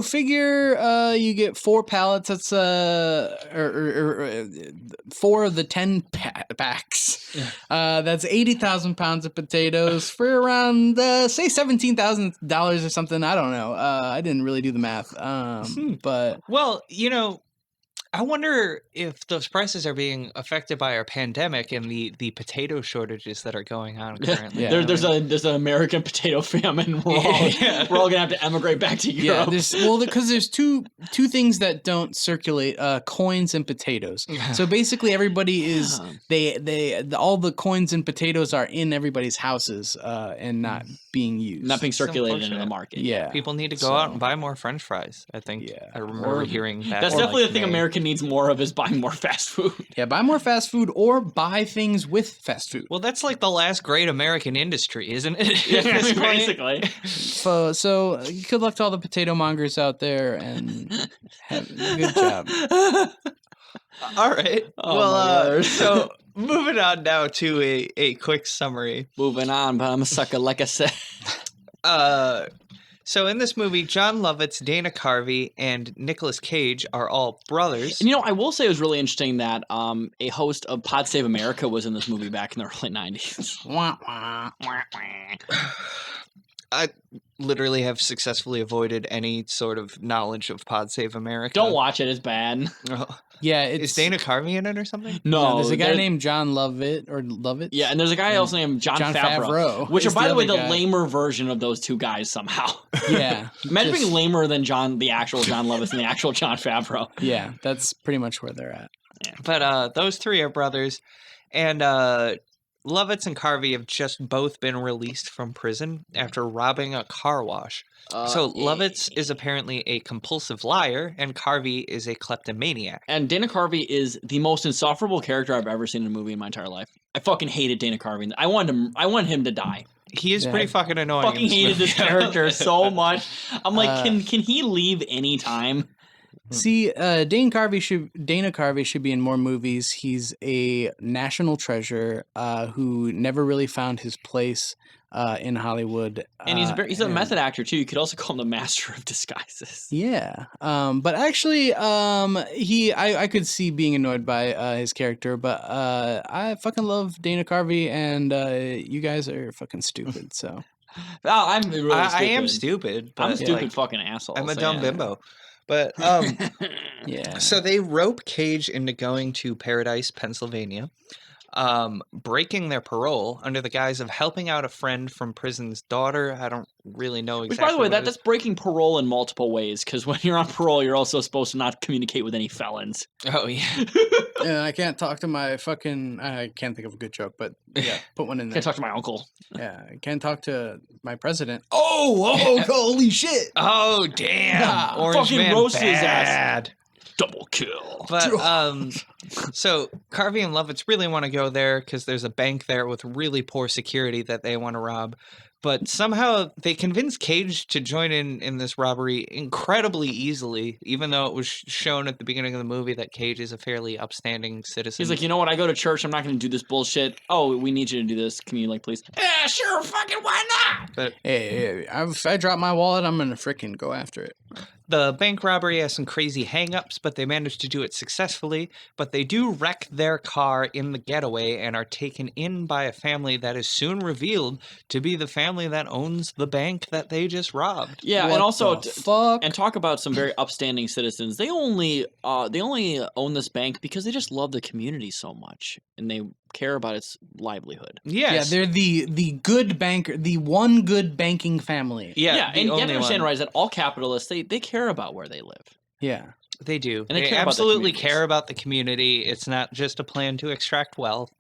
figure you get 4 pallets. That's or 4 of the 10 packs. That's 80,000 pounds of potatoes for around say $17,000 or something. I don't know. I didn't really do the math. But Well, I wonder if those prices are being affected by our pandemic and the potato shortages that are going on currently. Yeah. There's an American potato famine. We're all gonna have to emigrate back to yeah, Europe. because there's two things that don't circulate: coins and potatoes. So basically, everybody is all the coins and potatoes are in everybody's houses and not being used, Not being circulated into the unfortunate. market. Yeah, People need to go out and buy more French fries. I think. Yeah. I remember Or- hearing that. That's or definitely like the thing May. America needs more of is buying more fast food. yeah. Buy more fast food or buy things with fast food. Well, that's like the last great American industry, isn't it? Yeah, At this point? basically. So good luck to all the potato mongers out there, and good job. All right. Oh, well, my word. so moving on now to a quick summary. Moving on, but I'm a sucker, like I said. So in this movie, John Lovitz, Dana Carvey, and Nicolas Cage are all brothers. And I will say it was really interesting that a host of Pod Save America was in this movie back in the early 90s. Wah, wah. I literally have successfully avoided any sort of knowledge of Pod Save America. Don't watch it, it's bad. Yeah, it's Is Dana Carvey in it or something? No, there's a guy named John Lovett. Yeah, and there's a guy else named John Favreau. Which is are, by the way, other the guy. lamer version of those two guys somehow. Yeah, Imagine just- being lamer than the actual John Lovitz and the actual John Favreau. Yeah, that's pretty much where they're at. But those three are brothers, and Lovitz and Carvey have just both been released from prison after robbing a car wash. So Lovitz is apparently a compulsive liar, and Carvey is a kleptomaniac. And Dana Carvey is the most insufferable character I've ever seen in a movie in my entire life. I fucking hated Dana Carvey. I wanted him to die. He is Yeah. pretty fucking annoying. in Fucking this hated movie. this character so much. I'm like, Uh, can he leave any time? See, Dana Carvey should be in more movies. He's a national treasure who never really found his place in Hollywood. And he's a method actor too. You could also call him the master of disguises. Yeah, but actually, I could see being annoyed by his character, but I fucking love Dana Carvey, and you guys are fucking stupid. So Oh, I'm really stupid. I am stupid. But I'm a stupid like, fucking asshole. I'm a so dumb yeah. bimbo. But Yeah. so they rope Cage into going to Paradise, Pennsylvania, breaking their parole under the guise of helping out a friend from prison's daughter. I don't really know exactly. Which, by the way, what it that's is. breaking parole in multiple ways. Because when you're on parole, you're also supposed to not communicate with any felons. Oh yeah. Yeah, I can't talk to my fucking. I can't think of a good joke, but yeah, put one in there. Can't talk to my uncle. Yeah, I can't talk to my president. Oh, holy shit! Oh damn! Ah, Orange fucking Man roast his ass. bad. Double kill. But so Carvey and Lovitz really want to go there because there's a bank there with really poor security that they want to rob. But somehow they convince Cage to join in this robbery incredibly easily, even though it was shown at the beginning of the movie that Cage is a fairly upstanding citizen. He's like, you know what? I go to church. I'm not going to do this bullshit. Oh, we need you to do this. Can you, like, please? Yeah, sure. Fucking why not? But Hey, if I drop my wallet, I'm gonna freaking go after it. the bank robbery has some crazy hang-ups, but they manage to do it successfully. But they do wreck their car in the getaway and are taken in by a family that is soon revealed to be the family that owns the bank that they just robbed. Yeah, What and also, the fuck. and talk about some very upstanding citizens. They only own this bank because they just love the community so much, and they care about its livelihood. Yes. Yeah, they're the good banker, the one good banking family. Yeah, the and you have only to understand, one. right, that all capitalists, they care about where they live. Yeah. They do. And they They care about the absolutely communities. care about the community. It's not just a plan to extract wealth.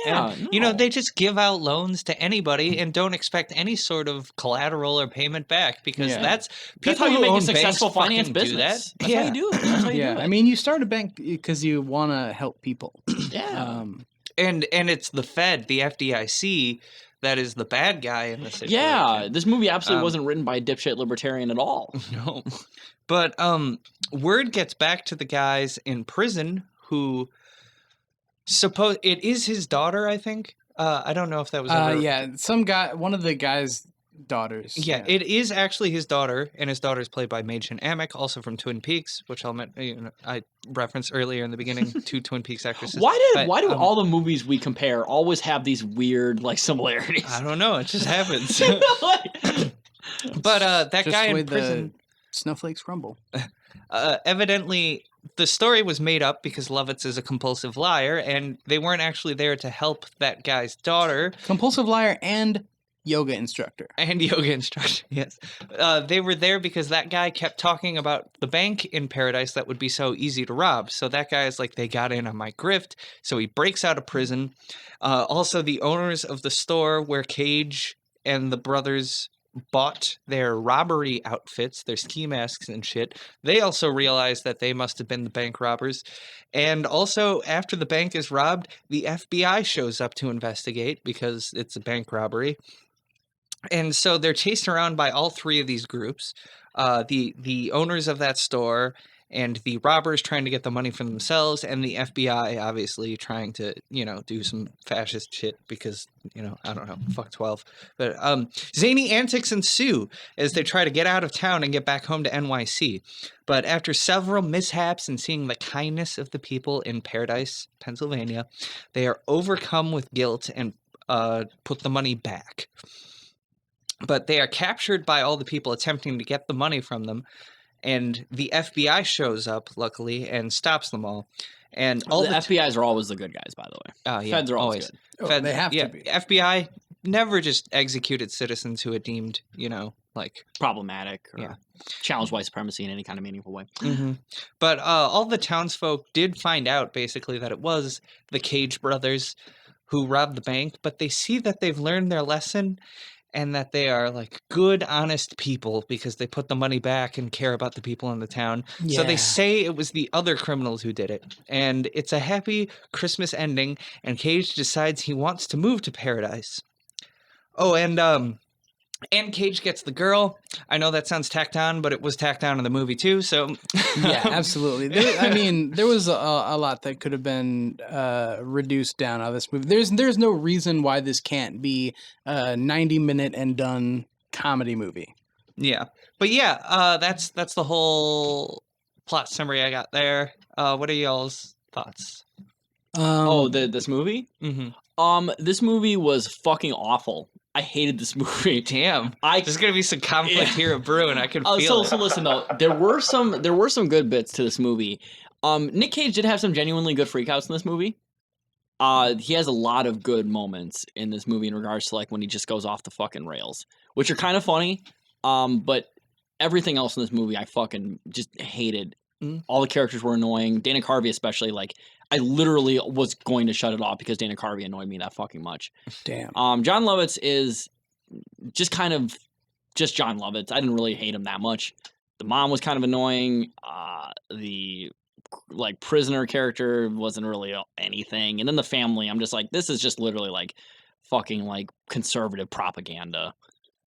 Yeah, And, you know, no. they just give out loans to anybody and don't expect any sort of collateral or payment back because Yeah. that's That's people how you who make a own successful banks finance fucking business. do that. That's how you do it. That's how you Yeah, do it. I mean, you start a bank because you want to help people. yeah. And it's the Fed, the FDIC, that is the bad guy in this situation. Yeah, this movie absolutely Um, wasn't written by a dipshit libertarian at all. No. But word gets back to the guys in prison who suppose it is his daughter, I think. I don't know if that was ever... Yeah, some guy, one of the guy's daughters. Yeah, it is actually his daughter, and his daughter is played by Machen Amick, also from Twin Peaks, which I referenced earlier in the beginning, two Twin Peaks actresses. Why do But, all the movies we compare always have these weird like similarities? I don't know, it just happens. Like- But that Just guy the way in prison, the snowflakes crumble. evidently, the story was made up because Lovitz is a compulsive liar, and they weren't actually there to help that guy's daughter. Compulsive liar and yoga instructor. And yoga instructor, yes. They were there because that guy kept talking about the bank in Paradise that would be so easy to rob. So that guy is like, they got in on my grift. So he breaks out of prison. Also, the owners of the store where Cage and the brothers bought their robbery outfits, their ski masks and shit, they also realized that they must have been the bank robbers. And also, after the bank is robbed, the FBI shows up to investigate because it's a bank robbery. And so they're chased around by all three of these groups, the owners of that store and the robbers trying to get the money for themselves, and the FBI obviously trying to, do some fascist shit because, I don't know, fuck 12. But zany antics ensue as they try to get out of town and get back home to NYC. But after several mishaps and seeing the kindness of the people in Paradise, Pennsylvania, they are overcome with guilt and put the money back. But they are captured by all the people attempting to get the money from them, and the FBI shows up, luckily, and stops them all. And all the FBI's are always the good guys, by the way. Oh, yeah, Feds are always good. Oh, they have to be. FBI never just executed citizens who it deemed, Problematic or Yeah. challenge white supremacy in any kind of meaningful way. Mm-hmm. But all the townsfolk did find out, basically, that it was the Cage brothers who robbed the bank, but they see that they've learned their lesson and that they are good, honest people because they put the money back and care about the people in the town. So they Yeah. say it was the other criminals who did it. And it's a happy Christmas ending, and Cage decides he wants to move to Paradise. Oh, and Cage gets the girl. I know that sounds tacked on, but it was tacked on in the movie too, so... Yeah, absolutely. There was a lot that could have been reduced down out of this movie. There's no reason why this can't be a 90-minute and done comedy movie. Yeah. But yeah, that's the whole plot summary I got there. What are y'all's thoughts? This movie? Mm-hmm. This movie was fucking awful. I hated this movie. Damn. I There's gonna be some conflict here at Brewing. I can feel so it. listen though, there were some good bits to this movie. Nick Cage did have some genuinely good freakouts in this movie. He has a lot of good moments in this movie in regards to like when he just goes off the fucking rails, which are kind of funny. But everything else in this movie I fucking just hated. All the characters were annoying. Dana Carvey especially, like I literally was going to shut it off because Dana Carvey annoyed me that fucking much. Damn. John Lovitz is just kind of just John Lovitz. I didn't really hate him that much. The mom was kind of annoying. The like prisoner character wasn't really anything, and then the family. I'm just like, this is just literally like fucking like conservative propaganda.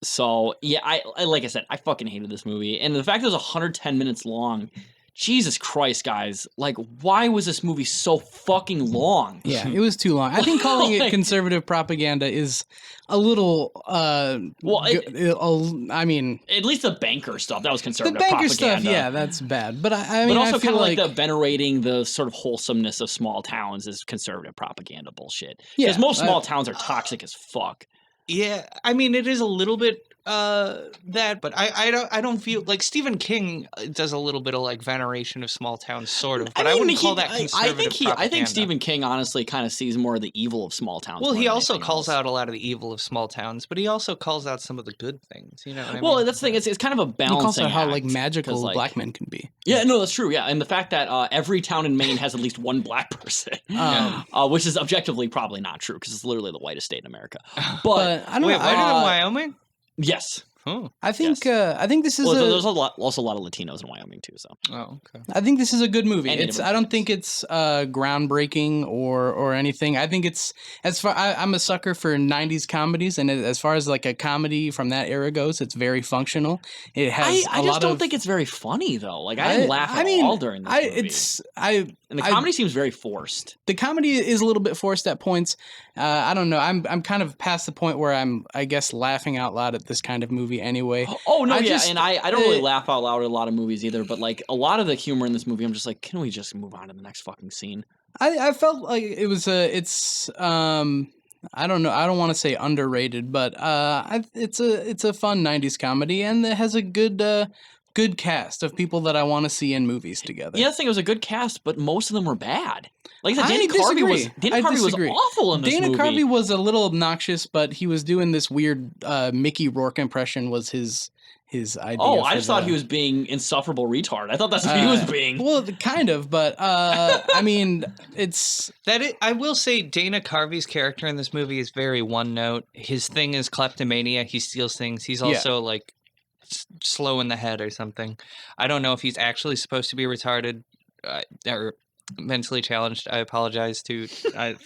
So yeah, I like I said, I fucking hated this movie, and the fact it was 110 minutes long. Jesus Christ, guys! Like, why was this movie so fucking long? Yeah, it was too long. I think calling it conservative propaganda is a little. I mean, at least the banker stuff that was the conservative banker propaganda. stuff, yeah, that's bad. But I mean, but also I feel kind of like the venerating the sort of wholesomeness of small towns is conservative propaganda bullshit. Yeah, Because most small towns are toxic as fuck. Yeah, I mean it is a little bit that, but I don't feel like Stephen King does a little bit of like veneration of small towns, sort of, but I wouldn't call that conservative propaganda. I think Stephen King honestly kind of sees more of the evil of small towns. Well, more he than also anything calls else. out a lot of the evil of small towns, but he also calls out some of the good things. You know what I Well, mean? that's the thing. It's kind of a he balancing calls out how like act, magical 'cause, like- black men can be. Yeah, no, that's true. Yeah, and the fact that every town in Maine has at least one black person, which is objectively probably not true because it's literally the whitest state in America. But I don't Wait, know. why did in Wyoming? yes, Oh, I think this is well, a. there's also a lot of Latinos in Wyoming too. So okay. I think this is a good movie. And It's. Native I don't think it's groundbreaking or anything. I think it's as far. I'm a sucker for '90s comedies, and as far as like a comedy from that era goes, it's very functional. It has. I just don't think it's very funny though. Like I didn't laugh at all during this movie. And the comedy seems very forced. The comedy is a little bit forced at points. I don't know. I'm kind of past the point where I'm, I guess, laughing out loud at this kind of movie anyway. Oh no, I I don't really laugh out loud at a lot of movies either. But like a lot of the humor in this movie, I'm just like, can we just move on to the next fucking scene? I felt like it was I don't know. I don't want to say underrated, but it's a fun '90s comedy, and it has a good cast of people that I want to see in movies together. The other thing, it was a good cast, but most of them were bad. Like I said, I Dana Carvey was disagree. awful in this Dana movie. Carvey was a little obnoxious, but he was doing this weird Mickey Rourke impression was his idea. Oh, I for just thought he was being insufferable retard. I thought that's what he was being. Well, kind of, but I mean, it's I will say Dana Carvey's character in this movie is very one note. His thing is kleptomania. He steals things. He's also like slow in the head or something. I don't know if he's actually supposed to be retarded or mentally challenged. I apologize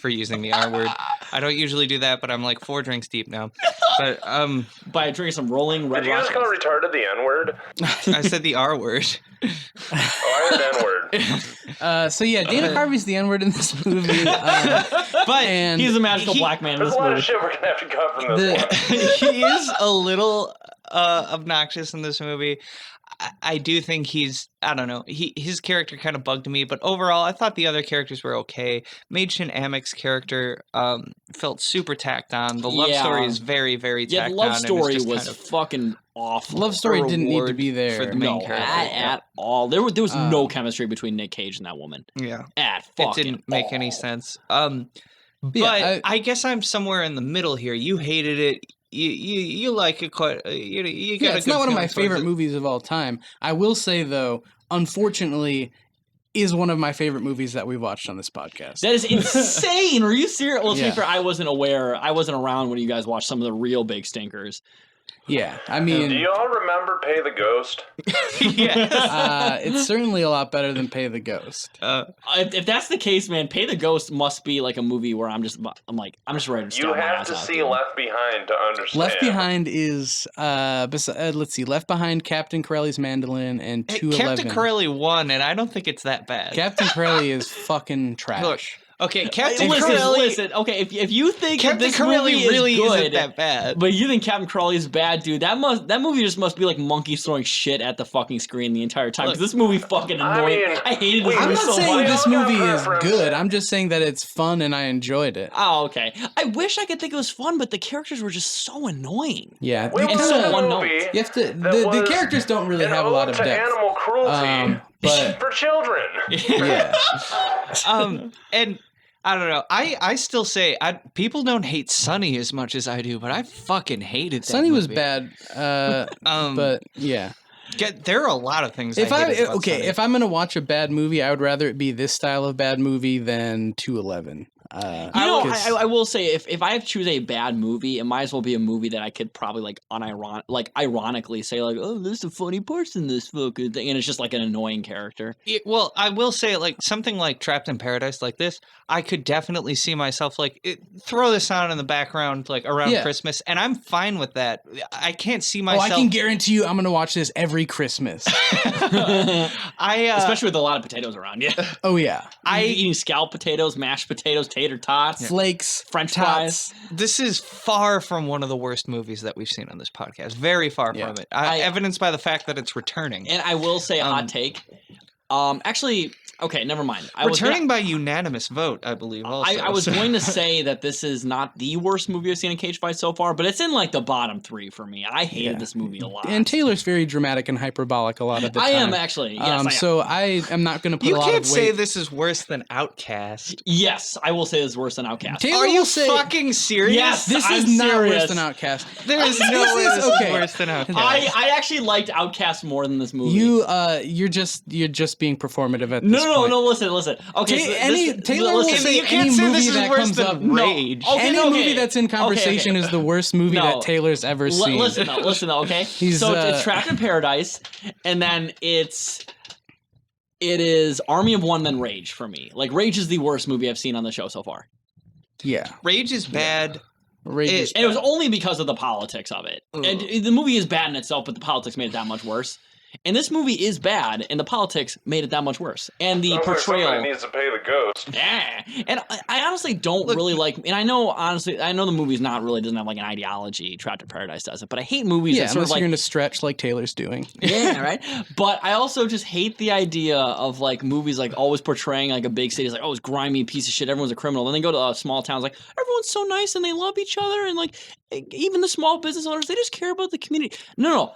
for using the R word. I don't usually do that, but I'm like 4 drinks deep now. But by drinking some rolling red Did you just call retarded the N-word? I said the R word. Oh, I heard N-word. so yeah, Dana Carvey's the N-word in this movie. But and he's a magical black man in There's this a lot movie. of shit we're gonna have to cut from this one. he is a little obnoxious in this movie. I do think I don't know, his character kind of bugged me, but overall I thought the other characters were okay. Machen Amek's character felt super tacked on. The love story is very, very tacked on. Yeah, the love story just was kind of fucking awful. Love story didn't need to reward be there for the main No, character. at all. There was no chemistry between Nick Cage and that woman. Yeah. At It fucking didn't make any all. sense. Yeah, But I guess I'm somewhere in the middle here. You hated it. You like it quite. You got. Yeah, it's not one of my favorite movies of all time. I will say though, unfortunately, is one of my favorite movies that we've watched on this podcast. That is insane. Are you serious? Well, to Yeah. be fair, I wasn't around when you guys watched some of the real big stinkers. Yeah, I mean, Do you all remember Pay the Ghost? Yes. it's certainly a lot better than Pay the Ghost. If that's the case, man, Pay the Ghost must be like a movie where I'm just ready to You start my have ass to out, see dude. Left Behind to understand. Left Behind is let's see, Left Behind, Captain Corelli's Mandolin, and 211. Captain Corelli won, and I don't think it's that bad. Captain Corelli is fucking trash. Look, Okay, Captain listen, Crowley. listen. Okay, if you think that Captain this Crowley movie really is good, isn't that bad. but you think Captain Crowley is bad, dude, that movie just must be like monkeys throwing shit at the fucking screen the entire time. Because this movie fucking annoyed. I hated this I'm movie not so saying much. this We all got movie is preference. good. I'm just saying that it's fun and I enjoyed it. Oh, okay. I wish I could think it was fun, but the characters were just so annoying. Yeah, We you It's watched so kinda- a one movie note. you have to. that The was characters don't really an have a lot ode of to depth. animal cruelty But for children. yeah, And I don't know. I still say people don't hate Sunny as much as I do, but I fucking hated that Sunny was movie. bad. But yeah. There are a lot of things. If I hated about Sunny. if I'm gonna watch a bad movie, I would rather it be this style of bad movie than 211. I will say if I have to choose a bad movie, it might as well be a movie that I could probably ironically say like, oh, there's a funny person in this fucking thing, and it's just like an annoying character. Well, I will say like something like Trapped in Paradise like this, I could definitely see myself throw this on in the background like around Yeah. Christmas, and I'm fine with that. I can't see Oh, myself. I can guarantee you, I'm gonna watch this every Christmas. Especially with a lot of potatoes around. Yeah, Oh yeah, eating scalloped potatoes, mashed potatoes, tater tots, flakes, French tots. fries. This is far from one of the worst movies that we've seen on this podcast. Very far Yeah. from it. I- Evidenced by the fact that it's returning. And I will say a hot take. Actually, okay, never mind. Returning by unanimous vote, I believe. Also, I was going to say that this is not the worst movie I've seen in cage fight so far, but it's in like the bottom 3 for me. I hated Yeah. this movie a lot. And Taylor's very dramatic and hyperbolic a lot of the I time. am actually. Yes, I am. So I am not going to put You a lot can't of weight. say this is worse than Outcast. Yes, I will say it's worse than Outcast. Taylor Are you will say fucking serious? Yes. this I'm is not serious. worse than Outcast. There is no way is this is okay. worse than Outcast. I actually liked Outcast more than this movie. You're just being performative at this point. No, listen. Okay, Taylor will listen, say you can't any say movie this is that worse comes than up. Rage. No. Okay, Any okay. movie that's in conversation Okay. is the worst movie No. that Taylor's ever seen. Listen though, okay? He's, so it's Trapped in Paradise, and then it is Army of One, then Rage for me. Like, Rage is the worst movie I've seen on the show so far. Yeah, Rage is bad. Rage is And it was only because of the politics of it. And the movie is bad in itself, but the politics made it that much worse. And this movie is bad, and the politics made it that much worse. And the Sounds like portrayal. somebody needs to pay the ghost. Yeah, and I honestly don't really like. And I know the movie's not really doesn't have like an ideology. Trapped in Paradise does it, but I hate movies yeah, that sort unless of like you're going to stretch like Taylor's doing. yeah, right. But I also just hate the idea of like movies like always portraying like a big city as like, oh, it's grimy piece of shit, everyone's a criminal. Then they go to small towns like everyone's so nice and they love each other, and like even the small business owners, they just care about the community. No.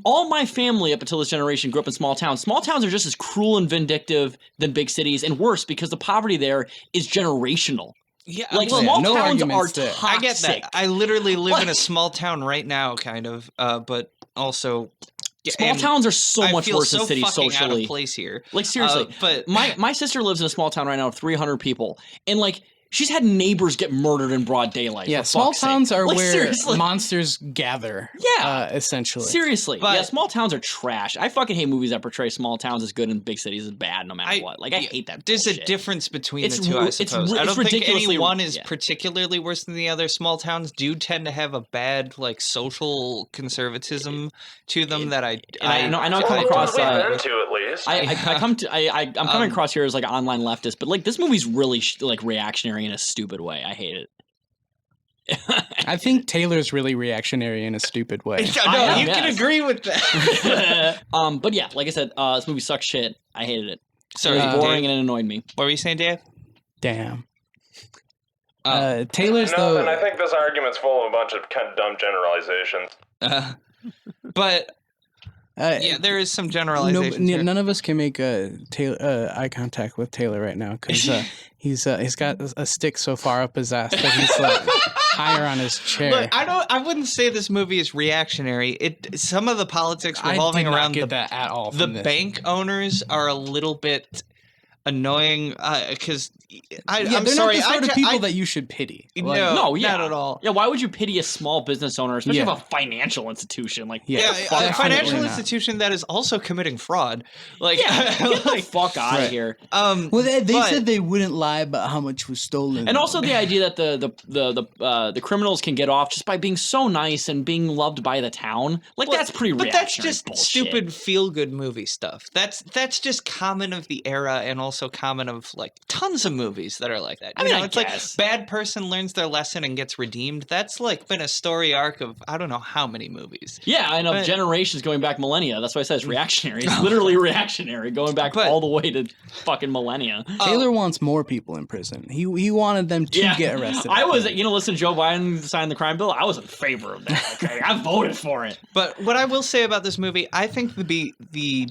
All my family up until this generation grew up in small towns. Small towns are just as cruel and vindictive than big cities, and worse because the poverty there is generational. Yeah, Like well, small no towns are arguments there. toxic. I get that. I literally live in a Like- small town right now, kind of, but also Small towns are so I much feel worse so than cities fucking out socially. of place here. Like seriously, but my sister lives in a small town right now of 300 people, and like she's had neighbors get murdered in broad daylight. Yeah, for small fuck's sake. towns are Like, where seriously. monsters gather. Yeah. Essentially. Seriously, But- yeah, small towns are trash. I fucking hate movies that portray small towns as good and big cities as bad, no matter what. Like I hate that. There's a bullshit. difference between It's the two, ru- I it's suppose. ri- I it's don't think ridiculously- any one is yeah. particularly worse than the other. Small towns do tend to have a bad, like, social conservatism to them that I know I come Well, across. we've been to at least. I'm coming across here as like an online leftist, but like this movie's really like reactionary in a stupid way. I hate it. I think Taylor's really reactionary in a stupid way. No, I you can guess. agree with that. But yeah, like I said, this movie sucks shit. I hated it. Sorry, It was boring Dave. and it annoyed me. What were you saying, Dave? Damn. Oh. Taylor's Nothing. though. I think this argument's full of a bunch of kind of dumb generalizations. But yeah, there is some generalization. None of us can make eye contact with Taylor right now because he's got a stick so far up his ass that he's like higher on his chair. Look, I wouldn't say this movie is reactionary. Some of the politics revolving I did not around get that at all. the From this. bank owners are a little bit annoying because I'm they're sorry. not the sort of I people that you should pity. Like, No, yeah. not at all. Yeah, why would you pity a small business owner, especially Yeah. of a financial institution? Like, Yeah. Yeah, fuck a off. financial Definitely not. institution that is also committing fraud. Like, Yeah, get the like, fuck out Right. of here. Well, they but- said they wouldn't lie about how much was stolen. And also the idea that the criminals can get off just by being so nice and being loved by the town. Like Well, that's pretty But that's reactionary just bullshit. stupid feel-good movie stuff. That's just common of the era, and also common of like tons of movies that are like that. I mean, I it's guess. like bad person learns their lesson and gets redeemed. That's like been a story arc of I don't know how many movies. Yeah, I know But- generations going back millennia. That's why I said it's reactionary. It's literally reactionary, going back But- all the way to fucking millennia. Taylor wants more people in prison. He wanted them to get arrested. I was, listen, Joe Biden signed the crime bill. I was in favor of that. Okay, I voted for it. But what I will say about this movie, I think the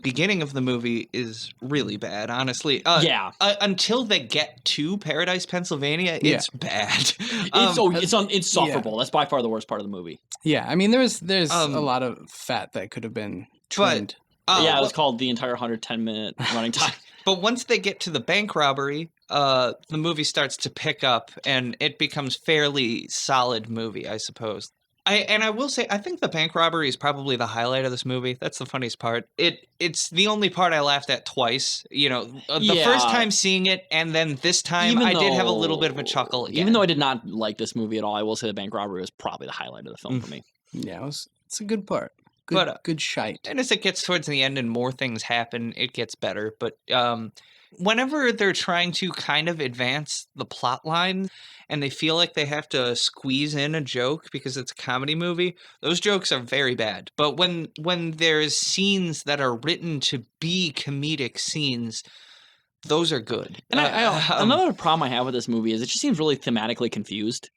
beginning of the movie is really bad, honestly. Yeah. Until they get to Paradise, Pennsylvania, it's bad. It's sufferable. That's by far the worst part of the movie. Yeah, I mean, there's a lot of fat that could have been trimmed. Yeah, it was called the entire 110-minute running time. But once they get to the bank robbery, the movie starts to pick up, and it becomes fairly solid movie, I suppose. I will say, I think the bank robbery is probably the highlight of this movie. That's the funniest part. It's the only part I laughed at twice. The first time seeing it, and then this time I did have a little bit of a chuckle. Again. Even though I did not like this movie at all, I will say the bank robbery was probably the highlight of the film for me. Yeah, it's a good part. Good shite. And as it gets towards the end and more things happen, it gets better. But whenever they're trying to kind of advance the plot line and they feel like they have to squeeze in a joke because it's a comedy movie, those jokes are very bad. But when there's scenes that are written to be comedic scenes, those are good. And another problem I have with this movie is it just seems really thematically confused.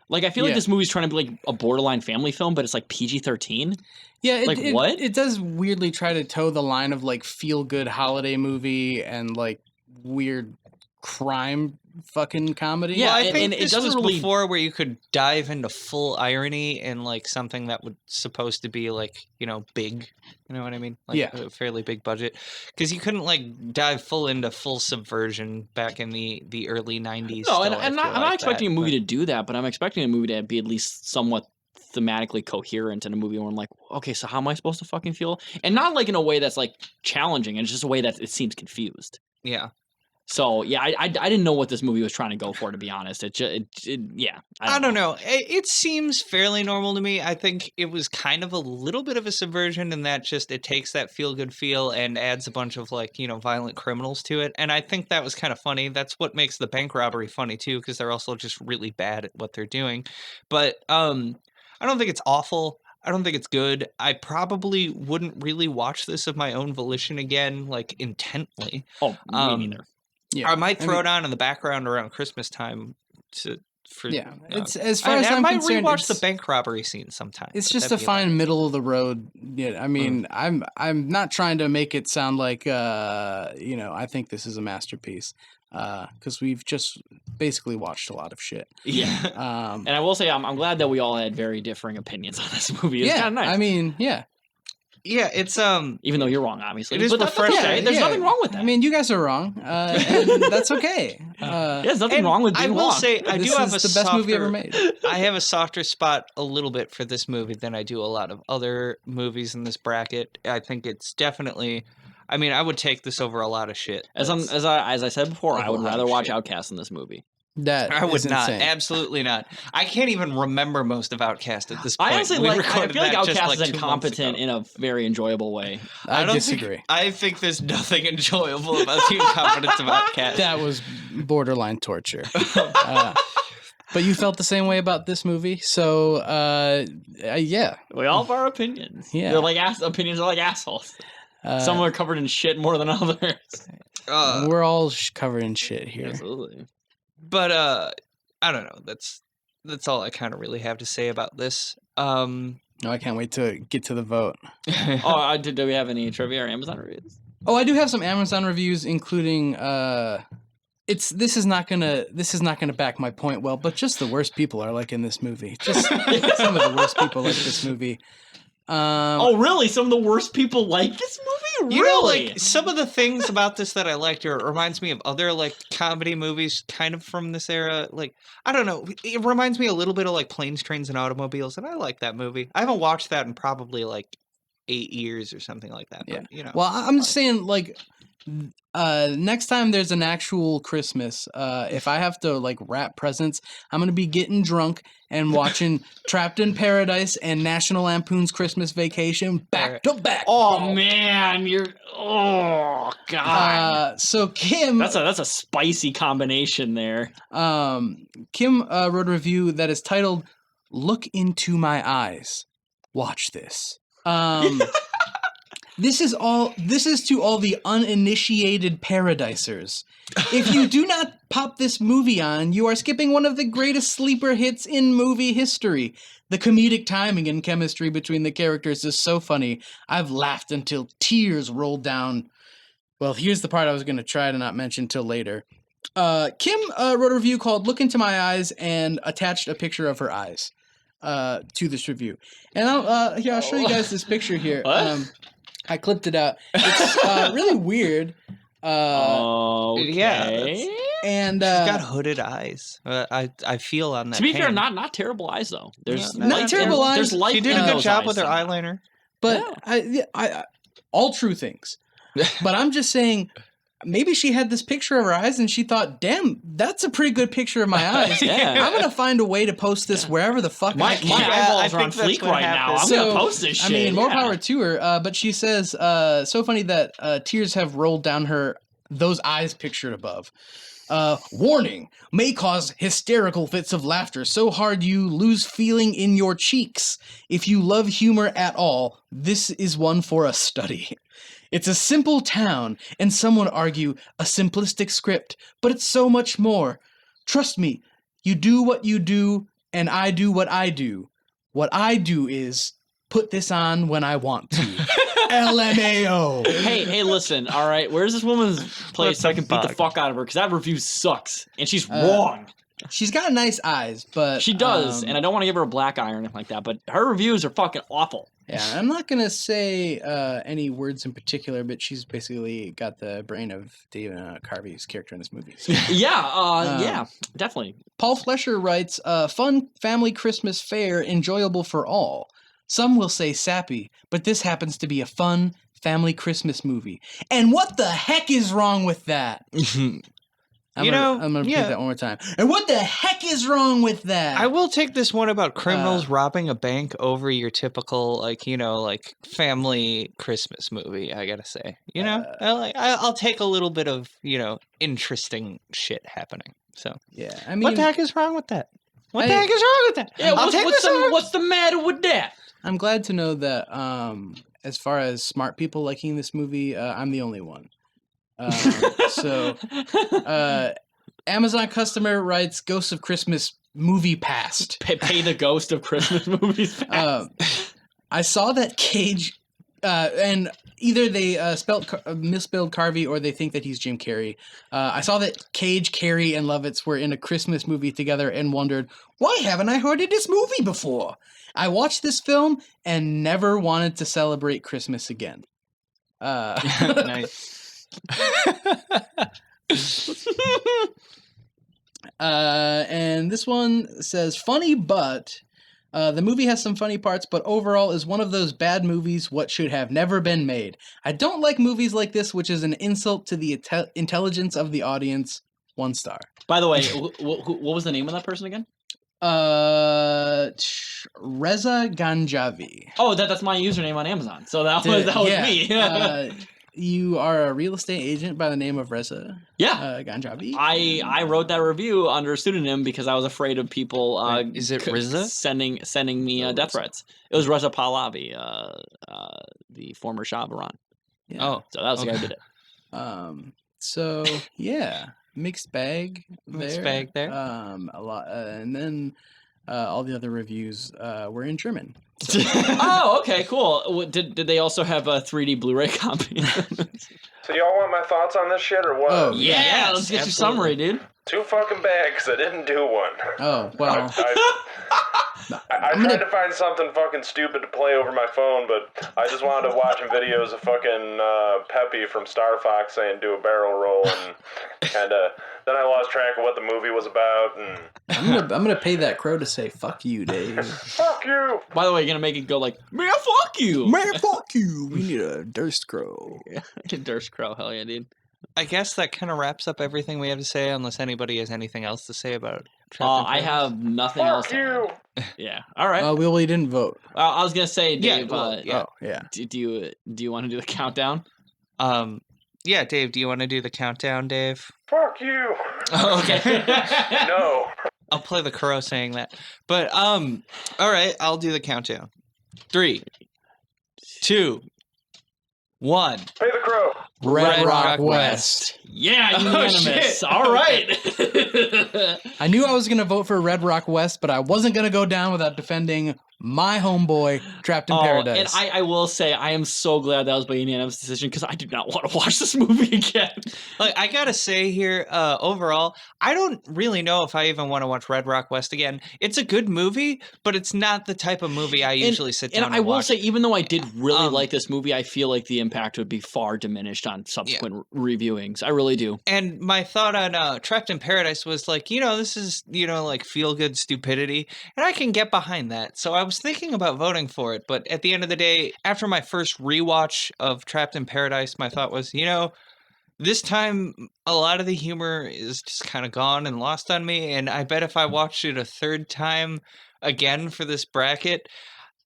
Like, I feel like this movie's trying to be like a borderline family film, but it's like PG-13. Yeah, what? It does weirdly try to toe the line of like feel good holiday movie and like weird crime fucking comedy. Yeah, I think and this it doesn't was really before where you could dive into full irony in like something that was supposed to be like big. You know what I mean? Like a fairly big budget, because you couldn't like dive full into full subversion back in the early '90s. No, I'm not expecting a movie to do that, but I'm expecting a movie to be at least somewhat thematically coherent in a movie where I'm like, okay, so how am I supposed to fucking feel? And not like in a way that's like challenging, it's just a way that it seems confused. Yeah. So yeah, I didn't know what this movie was trying to go for, to be honest. I don't know. It seems fairly normal to me. I think it was kind of a little bit of a subversion in that just it takes that feel good feel and adds a bunch of like violent criminals to it, and I think that was kind of funny. That's what makes the bank robbery funny too, because they're also just really bad at what they're doing. But I don't think it's awful. I don't think it's good. I probably wouldn't really watch this of my own volition again, like intently. Oh, me neither. Yeah, I might throw it on in the background around Christmas time it's as far as I'm might concerned, rewatch the bank robbery scene sometime. It's just a fine middle of the road. Yeah, I mean, I'm not trying to make it sound like I think this is a masterpiece, because we've just basically watched a lot of shit. Yeah. And I will say I'm glad that we all had very differing opinions on this movie. It's kind of nice. I mean, yeah. Yeah, it's even though you're wrong, obviously. It is the first. There's nothing wrong with that. I mean, you guys are wrong, and that's okay. There's nothing wrong with being wrong. I will wrong. say I do have the best movie ever made. I have a softer spot a little bit for this movie than I do a lot of other movies in this bracket. I think it's definitely. I mean, I would take this over a lot of shit. As I said before, I would rather watch shit. Outcast than this movie. That I would is not. insane. Absolutely not. I can't even remember most of Outcast at this point. I honestly I feel like Outcast is 2 months incompetent ago. in a very enjoyable way. I disagree. I think there's nothing enjoyable about the incompetence of Outcast. That was borderline torture. But you felt the same way about this movie, so yeah. We all have our opinions. Yeah. They're like opinions are like assholes. Some are covered in shit more than others. We're all covered in shit here. Absolutely. But I don't know. That's all I kind of really have to say about this. No, I can't wait to get to the vote. Do we have any trivia or Amazon reviews? Oh, I do have some Amazon reviews, including this is not gonna back my point well, but just the worst people are like in this movie. Just some of the worst people like this movie. Really? Some of the worst people like this movie? You Really? know, like some of the things about this that I liked, or it reminds me of other like comedy movies, kind of from this era. Like I don't know, it reminds me a little bit of like Planes, Trains, and Automobiles, and I like that movie. I haven't watched that in probably like 8 years or something like that. Yeah. But, Well, I'm just saying, like, next time there's an actual Christmas, if I have to like wrap presents, I'm gonna be getting drunk and watching Trapped in Paradise and National Lampoon's Christmas Vacation back to back. Oh man, oh god. So Kim, That's a spicy combination there. Kim wrote a review that is titled "Look into My Eyes." Watch this. This is to all the uninitiated paradisers. If you do not pop this movie on, you are skipping one of the greatest sleeper hits in movie history. The comedic timing and chemistry between the characters is so funny. I've laughed until tears rolled down. Well, here's the part I was going to try to not mention till later. Kim wrote a review called "Look Into My Eyes" and attached a picture of her eyes to this review. And I'll show you guys this picture here. What? I clipped it out. It's really weird. Okay. Yeah, And she's got hooded eyes. I feel on that. To be fair, hand. not terrible eyes though. There's Not light terrible in- eyes. There's light She did in a good those job eyes with her somehow. eyeliner. but I all true things. But I'm just saying, maybe she had this picture of her eyes and she thought, "Damn, that's a pretty good picture of my eyes. Yeah. I'm gonna find a way to post this wherever the fuck I My can." my Yeah, I eyeballs are on think that's fleek what right now. happens. I'm gonna post this shit. I mean, more yeah. power to her. But she says, so funny that tears have rolled down those eyes pictured above. Warning, may cause hysterical fits of laughter so hard you lose feeling in your cheeks. If you love humor at all, this is one for a study. It's a simple town, and some would argue a simplistic script, but it's so much more. Trust me, you do what you do, and I do what I do. What I do is put this on when I want to. LMAO. Hey, listen, all right. Where's this woman's place so I can beat the fuck? fuck out of her? Because that review sucks, and she's wrong. She's got nice eyes, but She does, and I don't want to give her a black eye or anything like that. But her reviews are fucking awful. yeah, I'm not gonna say any words in particular, but she's basically got the brain of David Carvey's character in this movie. So. Yeah, definitely. Paul Flesher writes, "Fun family Christmas fare, enjoyable for all. Some will say sappy, but this happens to be a fun family Christmas movie. And what the heck is wrong with that?" I'm gonna repeat that one more time. And what the heck is wrong with that? I will take this one about criminals robbing a bank over your typical, family Christmas movie. I gotta say, I'll take a little bit of, interesting shit happening. So, yeah, I mean, what the heck is wrong with that? What the heck is wrong with that? Yeah, I'll take this on. what's the matter with that? I'm glad to know that as far as smart people liking this movie, I'm the only one. So, Amazon customer writes, "Ghosts of Christmas movie passed." Pay the ghost of Christmas movies. I saw that Cage, and either they misspelled Carvey or they think that he's Jim Carrey. I saw that Cage, Carrey, and Lovitz were in a Christmas movie together and wondered, why haven't I heard of this movie before? I watched this film and never wanted to celebrate Christmas again. Nice. And this one says, funny, but the movie has some funny parts, but overall is one of those bad movies what should have never been made. I don't like movies like this, which is an insult to the intelligence of the audience. 1 star. By the way, what was the name of that person again? Reza Ganjavi. Oh, that's my username on Amazon. So that was me. You are a real estate agent by the name of Reza Ganjavi. I wrote that review under a pseudonym because I was afraid of people Is it Reza? sending me death threats. It was Reza Pahlavi, the former Shah of Iran. Yeah. Oh, So that was the guy who did it. So yeah, mixed bag there. Mixed bag there. A lot, and then all the other reviews were in German. Oh, okay, cool. Did they also have a 3D Blu-ray copy? So y'all want my thoughts on this shit or what? Oh, yeah, let's get your summary, dude. 2 fucking bags. I didn't do one. Oh well. I tried to find something fucking stupid to play over my phone, but I just wound up watching videos of fucking Peppy from Star Fox saying do a barrel roll, and kind of then I lost track of what the movie was about. And I'm gonna pay that crow to say fuck you, Dave. fuck you. By the way, you gonna make it go like, man, fuck you, Man, fuck you. We need a Durst Crow. Durst Crow, hell yeah, dude. I guess that kind of wraps up everything we have to say, unless anybody has anything else to say about. I have nothing else. Fuck you. Yeah. All right. We didn't vote. I was gonna say, Yeah, Dave. well, yeah. Oh, yeah. Do you want to do the countdown? Yeah, Dave. Do you want to do the countdown, Dave? Fuck you. Oh, okay. No. I'll play the crow saying that. But all right, I'll do the countdown. 3, 2, 1. Pay the crow. Red Rock West. Yeah, Oh, unanimous. shit. All right. I knew I was going to vote for Red Rock West, but I wasn't going to go down without defending my homeboy, Trapped in Paradise. And I will say, I am so glad that was by unanimous decision because I do not want to watch this movie again. Like, I gotta say here, overall, I don't really know if I even want to watch Red Rock West again. It's a good movie, but it's not the type of movie I usually sit down and I will watch. say, even though I did really like this movie, I feel like the impact would be far diminished on subsequent reviewings. I really do. And my thought on Trapped in Paradise was like, this is, like feel-good stupidity, and I can get behind that. So I was thinking about voting for it, but at the end of the day, after my first rewatch of Trapped in Paradise, my thought was, this time a lot of the humor is just kind of gone and lost on me, and I bet if I watched it a third time again for this bracket,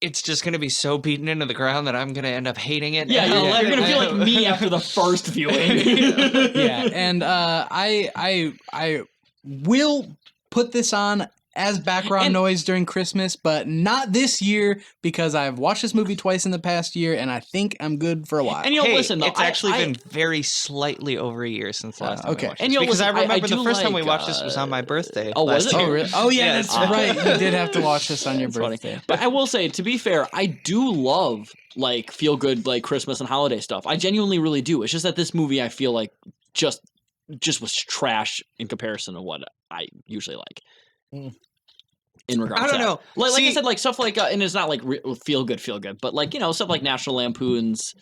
it's just going to be so beaten into the ground that I'm going to end up hating it. Yeah, and you're going to feel like me after the first viewing. Yeah, and I will put this on as background noise during Christmas, but not this year because I've watched this movie twice in the past year, and I think I'm good for a while. And listen, though, it's actually been very slightly over a year since the last time okay. we watched And this, because listen, I remember do the first time we like, watched this was on my birthday. Oh, was last it? year. Oh, really? Oh, yeah, Yeah, that's it's- right. You did have to watch this on your That's funny. birthday. But I will say, to be fair, I do love like feel good like Christmas and holiday stuff. I genuinely really do. It's just that this movie I feel like just was trash in comparison to what I usually like. In regards, I don't to that. know. Like I See- said, like stuff like, and it's not like feel good, but like stuff like National Lampoon's,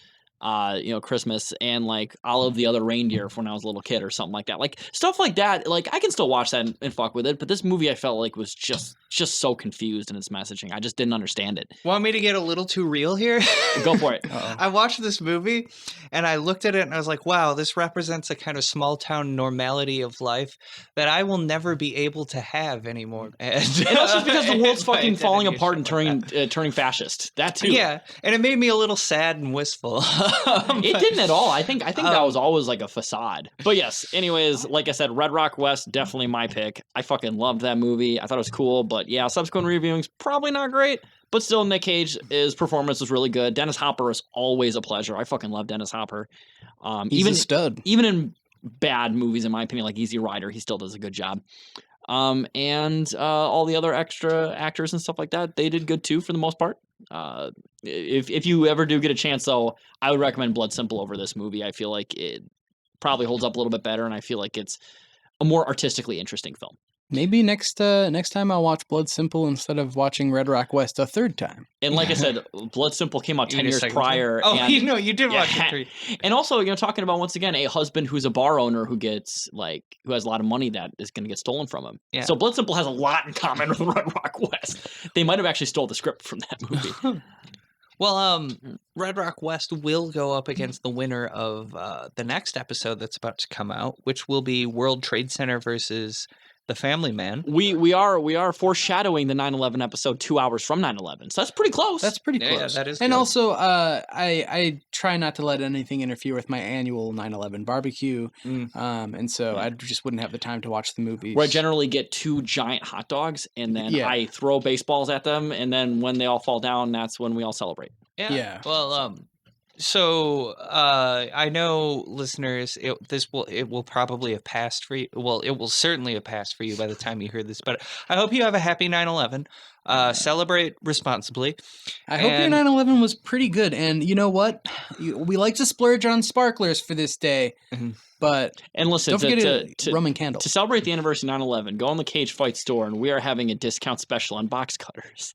Christmas and like all of the other reindeer from when I was a little kid or something like that. Like stuff like that. Like I can still watch that and fuck with it. But this movie I felt like was just so confused in its messaging. I just didn't understand it. Want me to get a little too real here? Go for it. I watched this movie and I looked at it and I was like, wow, this represents a kind of small town normality of life that I will never be able to have anymore. And also because the world's my fucking falling identity apart and shit like turning fascist. That too. yeah, and it made me a little sad and wistful. It didn't at all. I think that was always like a facade. But yes, anyways, like I said, Red Rock West, definitely my pick. I fucking loved that movie. I thought it was cool, but yeah, subsequent reviewings, probably not great. But still, Nick Cage's performance was really good. Dennis Hopper is always a pleasure. I fucking love Dennis Hopper. He's a stud. Even in bad movies, in my opinion, like Easy Rider, he still does a good job. And all the other extra actors and stuff like that, they did good too for the most part. If you ever do get a chance, though, I would recommend Blood Simple over this movie. I feel like it probably holds up a little bit better, and I feel like it's a more artistically interesting film. Maybe next time I'll watch Blood Simple instead of watching Red Rock West a third time. And like I said, Blood Simple came out 10 years prior. Oh, and, you did watch it 3. And also, talking about, once again, a husband who's a bar owner who has a lot of money that is going to get stolen from him. Yeah. So Blood Simple has a lot in common with Red Rock West. They might have actually stole the script from that movie. Well, Red Rock West will go up against the winner of the next episode that's about to come out, which will be World Trade Center versus The Family Man. We are foreshadowing the 9/11 episode 2 hours from 9/11, so that's pretty close. That's pretty Yeah, close. that is and good. also, I try not to let anything interfere with my annual 9/11 barbecue, and so I just wouldn't have the time to watch the movies. where I generally get 2 giant hot dogs, and then Yeah. I throw baseballs at them, and then when they all fall down, that's when we all celebrate. Yeah. Well, so I know listeners, it will probably have passed for you. Well, it will certainly have passed for you by the time you hear this. But I hope you have a happy 9/11. Celebrate responsibly. I hope your And- 9/11 was pretty good. And you know what? We like to splurge on sparklers for this day, Mhm. but And listen, don't forget to Roman candles. to celebrate the anniversary of 9/11, go on the Cage Fight store, and we are having a discount special on box cutters.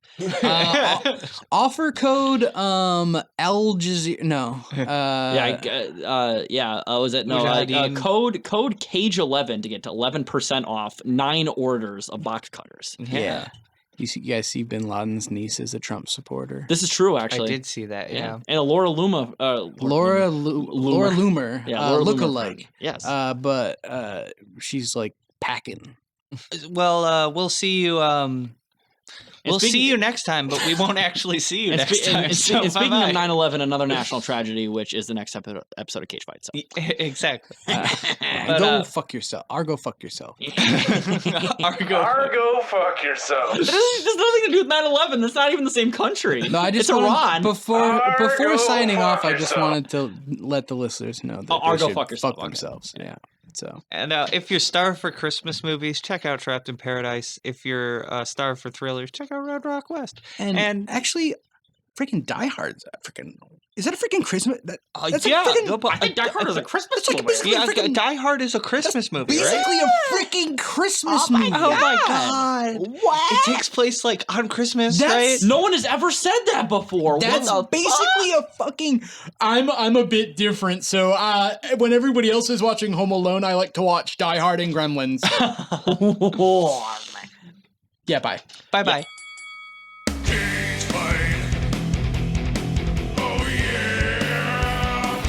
Offer code Al Jazeera. No. Was it no Mujahideen. code Cage 11 to get to 11% off 9 orders of box cutters. Yeah. You guys see Bin Laden's niece is a Trump supporter. This is true, I actually. did see that. Yeah. And a Laura Loomer. Laura Loomer, Yeah, Laura Loomer look-alike. friend. Yes. But she's like packing. Well, we'll see you. We'll speaking- see you next time, but we won't actually see you and next time. and so speaking bye-bye. of 9/11, another national tragedy, which is the next episode of Cage Fight. So. Exactly. Go fuck yourself. Argo, fuck yourself. Argo, fuck yourself. There's nothing to do with 9/11. That's not even the same country. No, I just it's wanted, Iran. before Argo, signing fuck off, I just yourself. wanted to let the listeners know that Argo, they should fuck yourself. Okay. themselves. Yeah. So And if you're starved for Christmas movies, check out Trapped in Paradise. If you're starved for thrillers, check out Red Rock West. and actually, freaking Die Hard's is that a freaking Christmas? That's yeah, a freaking, no, but I think Die Hard is a Christmas It's like movie. basically yeah, freaking- Die Hard is a Christmas movie, right? basically a freaking Christmas movie. Oh my god! What? It takes place like on Christmas, That's- right? No one has ever said that before. That's what the basically a fucking. I'm a bit different. So when everybody else is watching Home Alone, I like to watch Die Hard and Gremlins. fuck? Yeah, bye. Bye bye. Cage fight. Oh yeah.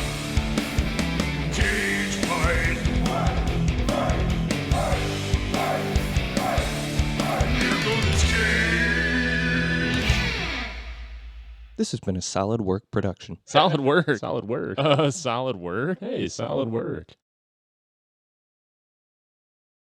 Cage fight. Here goes Cage. This has been a Solid Work production. Solid work. Solid work. Solid work. Hey, solid work.